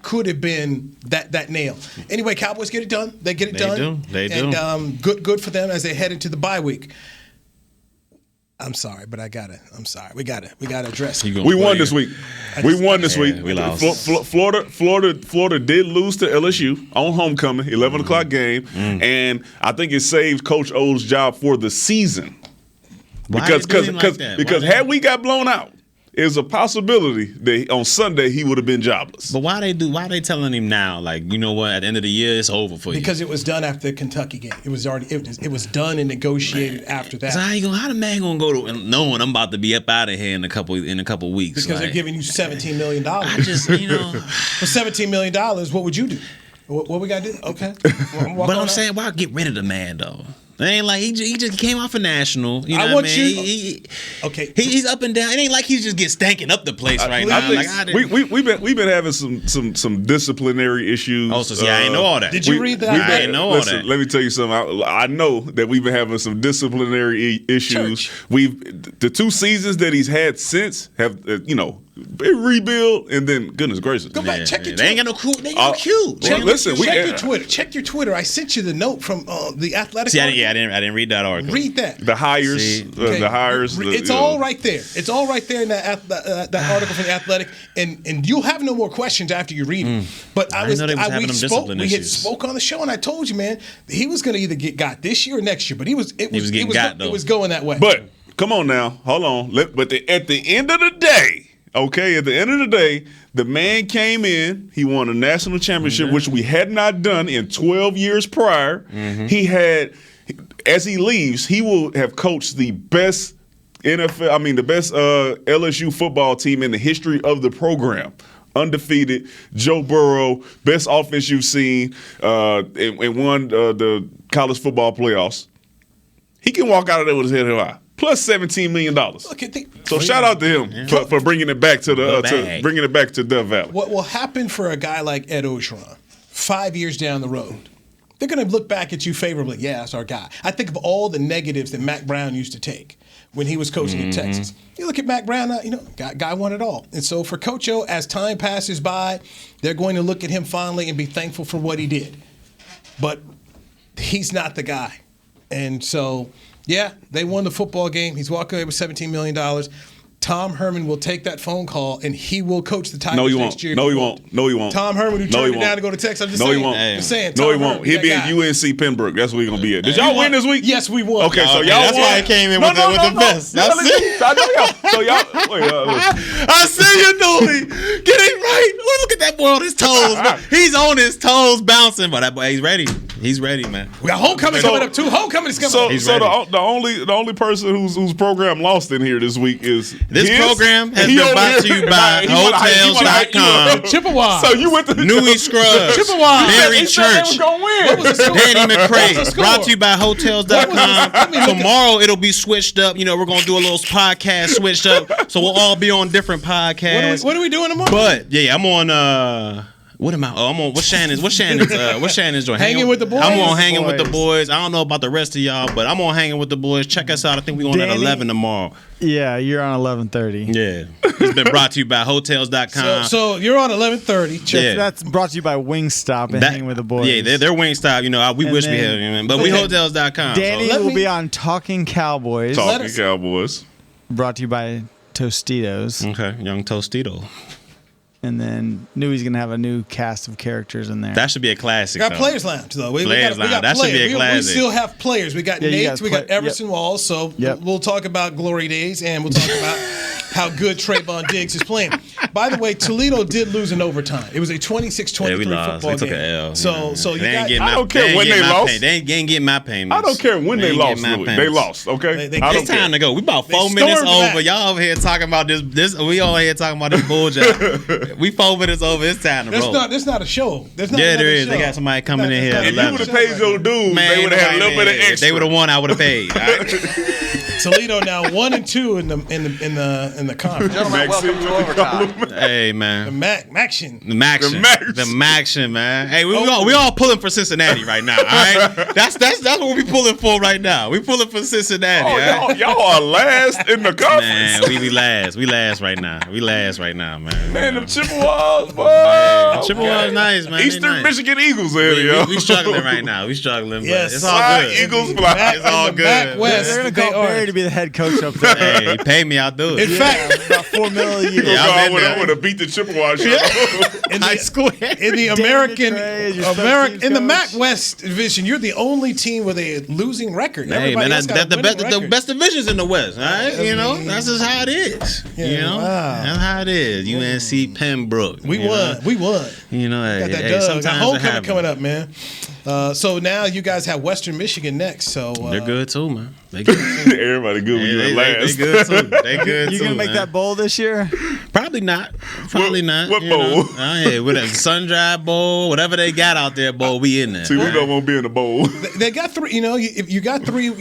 [SPEAKER 2] could have been that nail. Anyway, Cowboys get it done. They get it done.
[SPEAKER 3] They do.
[SPEAKER 2] And good for them as they head into the bye week. I'm sorry, but I'm sorry. We gotta address it.
[SPEAKER 4] We won this week. We won this week.
[SPEAKER 3] We lost.
[SPEAKER 4] Florida did lose to LSU on homecoming, 11 o'clock game, and I think it saved Coach O's job for the season. Because had we got blown out, there's a possibility that on Sunday he would have been jobless.
[SPEAKER 3] But why they telling him now? Like, you know what? At the end of the year, it's over for you.
[SPEAKER 2] Because it was done after the Kentucky game. It was done and negotiated after that.
[SPEAKER 3] So how the man gonna go to knowing I'm about to be up out of here in a couple weeks?
[SPEAKER 2] Because they're giving you $17 million.
[SPEAKER 3] I just for
[SPEAKER 2] $17 million, what would you do? What we gotta do? Okay.
[SPEAKER 3] But I'm saying, why get rid of the man though? It ain't like he just came off a national. You know
[SPEAKER 2] I want
[SPEAKER 3] what I mean?
[SPEAKER 2] Okay.
[SPEAKER 3] He's up and down. It ain't like he just gets stanking up the place right now.
[SPEAKER 4] We've been having some disciplinary issues.
[SPEAKER 3] Oh, so I ain't know all that.
[SPEAKER 2] Did you read that?
[SPEAKER 3] I didn't know all that.
[SPEAKER 4] Let me tell you something. I know that we've been having some disciplinary issues. The 2 seasons that he's had since have rebuild, and then goodness gracious,
[SPEAKER 2] go back, check your Twitter.
[SPEAKER 3] They ain't got no cool. They got no cue.
[SPEAKER 2] Check your Twitter. Check your Twitter. I sent you the note from the Athletic.
[SPEAKER 3] See, I didn't read that article.
[SPEAKER 2] Read that.
[SPEAKER 4] The hires, the hires.
[SPEAKER 2] It's all right there. It's all right there in that article from the Athletic, and you'll have no more questions after you read it. But we had spoke on the show, and I told you, man, he was going to either get got this year or next year, but it was going that way.
[SPEAKER 4] But come on now, hold on. But at the end of the day. Okay, at the end of the day, the man came in. He won a national championship, which we had not done in 12 years prior. He had, as he leaves, he will have coached the best the best LSU football team in the history of the program. Undefeated, Joe Burrow, best offense you've seen, and won the college football playoffs. He can walk out of there with his head high. Plus $17 million. So shout out to him for bringing it back to Death Valley.
[SPEAKER 2] What will happen for a guy like Ed Ogeron 5 years down the road? They're going to look back at you favorably. Yeah, that's our guy. I think of all the negatives that Mac Brown used to take when he was coaching in Texas. You look at Mac Brown, guy won it all. And so for Coach O, as time passes by, they're going to look at him fondly and be thankful for what he did. But he's not the guy. And so, yeah, they won the football game. He's walking away with $17 million. Tom Herman will take that phone call, and he will coach the Tigers next year.
[SPEAKER 4] No, he won't.
[SPEAKER 2] Tom Herman, who turned it down to go to Texas. I'm just saying.
[SPEAKER 4] He won't.
[SPEAKER 2] Just saying.
[SPEAKER 4] No, he won't. He'll be at UNC Pembroke. That's where he's going to be at. Did y'all win this week?
[SPEAKER 2] Yes, we won.
[SPEAKER 4] Okay, so y'all
[SPEAKER 3] That's
[SPEAKER 4] won.
[SPEAKER 3] why I came in with the best.
[SPEAKER 4] I know y'all. So y'all. Wait,
[SPEAKER 3] I see you, Dooley. Get it right. Look at that boy on his toes. He's on his toes bouncing, but that boy, he's ready. He's ready, man.
[SPEAKER 2] We got homecoming coming up too. Homecoming is coming up.
[SPEAKER 4] So the only person whose program lost in here this week is
[SPEAKER 3] this program has been brought to you by Hotels.com.
[SPEAKER 2] Chippewa.
[SPEAKER 4] So you went to
[SPEAKER 3] Newey Scruggs.
[SPEAKER 2] Chippewa.
[SPEAKER 3] Barry Church. Danny McCray. Brought to you by Hotels.com. Tomorrow it'll be switched up. We're gonna do a little podcast switched up, so we'll all be on different podcasts.
[SPEAKER 2] What are we doing tomorrow?
[SPEAKER 3] But yeah, I'm on. What am I? Oh, I'm on. What's Shannon's joint?
[SPEAKER 2] Hanging with the boys.
[SPEAKER 3] I'm on Hanging with the Boys. I don't know about the rest of y'all, but I'm on Hanging with the Boys. Check us out. I think we're going at 11 tomorrow.
[SPEAKER 16] Yeah, you're on 11:30.
[SPEAKER 3] Yeah, it's been brought to you by Hotels.com.
[SPEAKER 2] So you're on 11:30.
[SPEAKER 16] Yeah. That's brought to you by Wingstop and Hanging with the Boys.
[SPEAKER 3] Yeah, they're Wingstop. We wish we had, but we Hotels.com.
[SPEAKER 16] Danny will be on Talking Cowboys.
[SPEAKER 4] Talking Cowboys.
[SPEAKER 16] Brought to you by Tostitos.
[SPEAKER 3] Okay, Young Tostito.
[SPEAKER 16] and then knew he's gonna have a new cast of characters in there.
[SPEAKER 3] That should be a classic.
[SPEAKER 2] We got Players Lounge though. We got
[SPEAKER 3] that
[SPEAKER 2] players.
[SPEAKER 3] Should be a classic.
[SPEAKER 2] We still have players. We got Nate. We got Everson Walls. So we'll talk about glory days, and we'll talk about how good Trayvon Diggs is playing. By the way, Toledo did lose in overtime. It was a 26-23 football game.
[SPEAKER 3] A L,
[SPEAKER 2] so you got.
[SPEAKER 4] I don't care when they lost.
[SPEAKER 3] They ain't getting my payments.
[SPEAKER 4] I don't care when they lost. They lost. Okay.
[SPEAKER 3] It's time to go. We about 4 minutes over. Y'all over here talking about this. We all here talking about this bullshit. We 4 minutes over. It's time to roll.
[SPEAKER 2] There's not a show. There's not
[SPEAKER 3] there is.
[SPEAKER 2] Show.
[SPEAKER 3] They got somebody coming in here.
[SPEAKER 4] If you would have paid your dues, they would have had a little bit of extra.
[SPEAKER 3] They would have won. I would have paid.
[SPEAKER 2] Toledo now 1-2 in the conference.
[SPEAKER 12] Gentlemen, welcome to overtime.
[SPEAKER 3] Hey man,
[SPEAKER 2] the Maction,
[SPEAKER 3] man. Hey, we all pulling for Cincinnati right now. All right, that's what we pulling for right now. We pulling for Cincinnati.
[SPEAKER 4] Oh, y'all are last in the conference.
[SPEAKER 3] Man, we last. We last right now. Man.
[SPEAKER 4] Man, them Chippewas, boy.
[SPEAKER 3] Hey, Chippewas nice, man.
[SPEAKER 4] Eastern Michigan Eagles here,
[SPEAKER 3] we struggling right now. We struggling.
[SPEAKER 2] Yes,
[SPEAKER 3] it's all good.
[SPEAKER 4] Eagles fly.
[SPEAKER 3] It's all good.
[SPEAKER 2] Mac West,
[SPEAKER 16] they're gonna call Barry to be the head coach up there.
[SPEAKER 3] Hey, pay me, I'll do it.
[SPEAKER 2] In fact,
[SPEAKER 16] about $4 million a year.
[SPEAKER 4] I would have beat the Chippewas.
[SPEAKER 2] In
[SPEAKER 3] high school.
[SPEAKER 2] In the in the Mac West division, you're the only team with a losing record.
[SPEAKER 3] Hey man, the best divisions in the West. All right, that's just how it is. That's how it is. UNC Pembroke.
[SPEAKER 2] We won.
[SPEAKER 3] You know,
[SPEAKER 2] got that dub. Got homecoming coming up, man. So now you guys have Western Michigan next. So
[SPEAKER 3] they're good too, man. They good too.
[SPEAKER 4] Everybody good when you in last.
[SPEAKER 3] They good too. They good too.
[SPEAKER 16] You gonna make that bowl this year?
[SPEAKER 3] Probably not.
[SPEAKER 4] What bowl?
[SPEAKER 3] With a Sun-Dry Bowl, whatever they got out there, bowl, we in there.
[SPEAKER 4] See, we don't want to be in the bowl.
[SPEAKER 2] They got three. If you got three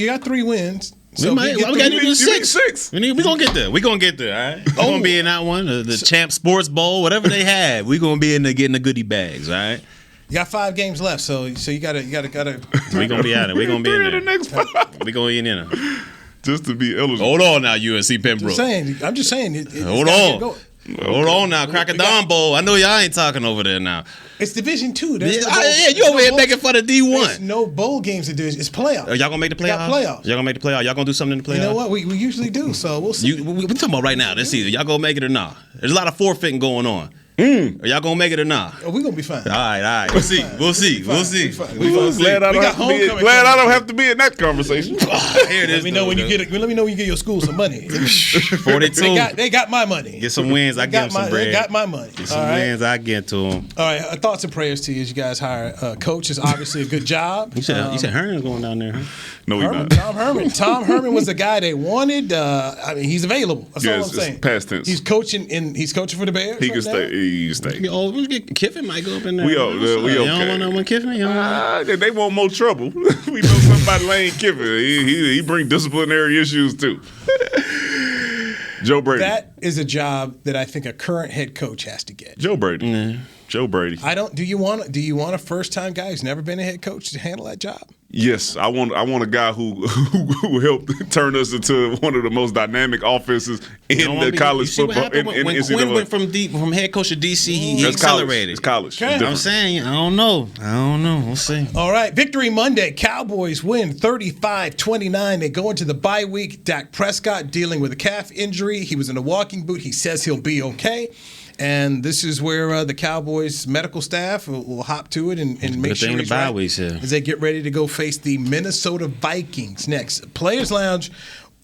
[SPEAKER 2] wins. So
[SPEAKER 3] we got to do six. We gonna get there. We gonna get there. All right. We gonna be in that one, the Champ Sports Bowl, whatever they have. We gonna be in there getting the goodie bags. All right.
[SPEAKER 2] You got 5 games left, so you gotta.
[SPEAKER 3] We gonna be at it. We gonna be in there.
[SPEAKER 4] The next 5.
[SPEAKER 3] We gonna be in there.
[SPEAKER 4] Just to be eligible.
[SPEAKER 3] Hold on now, UNC Pembroke.
[SPEAKER 2] I'm just saying.
[SPEAKER 3] Hold on. Hold on now, Crackadon Bowl. I know y'all ain't talking over there now.
[SPEAKER 2] It's Division 2.
[SPEAKER 3] You over here making fun of D1.
[SPEAKER 2] There's no bowl games in Division. It's playoffs.
[SPEAKER 3] Y'all gonna make the playoffs?
[SPEAKER 2] Y'all
[SPEAKER 3] gonna make the playoffs? Y'all gonna do something in the playoffs?
[SPEAKER 2] You know what? We usually do. So we'll see.
[SPEAKER 3] We talking about right now this season. Y'all gonna make it or not? There's a lot of forfeiting going on. Are y'all gonna make it or not?
[SPEAKER 2] Oh, we're gonna be fine.
[SPEAKER 3] All right. We'll see.
[SPEAKER 4] Glad I don't have to be in that conversation.
[SPEAKER 3] Here it is.
[SPEAKER 2] Let me know when you get your school some money.
[SPEAKER 3] 42.
[SPEAKER 2] They got my money.
[SPEAKER 3] Get some wins. I give them some bread.
[SPEAKER 2] They got my money.
[SPEAKER 3] Get some wins. I get to them.
[SPEAKER 2] All right. Thoughts and prayers to you as you guys hire a coach. It's obviously a good job.
[SPEAKER 3] You said Herman's going down there, huh?
[SPEAKER 4] No, he's not.
[SPEAKER 2] Tom Herman was the guy they wanted. He's available. That's all I'm saying.
[SPEAKER 4] It's past tense.
[SPEAKER 2] He's coaching for the Bears.
[SPEAKER 4] He can stay.
[SPEAKER 3] Kiffin might go up in there.
[SPEAKER 4] We okay.
[SPEAKER 3] You don't want no one Kiffin?
[SPEAKER 4] They want more trouble. We know something about Lane Kiffin. He bring disciplinary issues too. Joe Brady.
[SPEAKER 2] That is a job that I think a current head coach has to get.
[SPEAKER 4] Joe Brady.
[SPEAKER 3] Mm.
[SPEAKER 4] Joe Brady.
[SPEAKER 2] Do you want a first time guy who's never been a head coach to handle that job?
[SPEAKER 4] Yes, I want a guy who helped turn us into one of the most dynamic offenses in the college football.
[SPEAKER 3] When Quinn went from head coach to DC, he accelerated.
[SPEAKER 4] It's college.
[SPEAKER 3] Okay. I'm saying, I don't know. We'll see.
[SPEAKER 2] All right, Victory Monday. Cowboys win 35-29. They go into the bye week. Dak Prescott dealing with a calf injury. He was in a walking boot. He says he'll be okay. And this is where the Cowboys medical staff will hop to it and make sure he's right as they get ready to go face the Minnesota Vikings next. Players Lounge,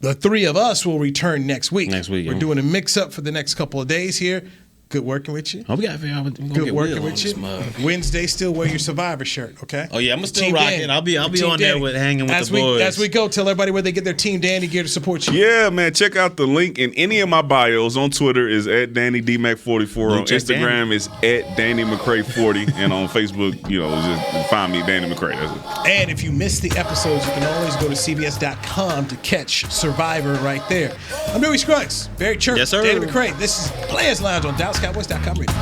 [SPEAKER 2] the 3 of us will return next week. We're doing a mix-up for the next couple of days here. Good working with you.
[SPEAKER 3] Oh, we got to figure out
[SPEAKER 2] good working with you. Wednesday, still wear your Survivor shirt, okay?
[SPEAKER 3] Oh yeah, I'm gonna still rock it. I'll be on there hanging with the boys.
[SPEAKER 2] As we go, tell everybody where they get their Team Danny gear to support you.
[SPEAKER 4] Yeah, man, check out the link in any of my bios. On Twitter is @DannyDMac44. On Instagram is @DannyMcCray40, and on Facebook, just find me Danny McCray. That's it.
[SPEAKER 2] And if you missed the episodes, you can always go to CBS.com to catch Survivor right there. I'm Dewey Scruggs, Barry Church,
[SPEAKER 3] yes, sir.
[SPEAKER 2] Danny McCray. This is Players Lounge on DallasCowboys.com radio.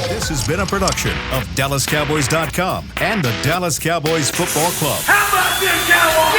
[SPEAKER 1] This has been a production of DallasCowboys.com and the Dallas Cowboys Football Club.
[SPEAKER 17] How about this, Cowboys?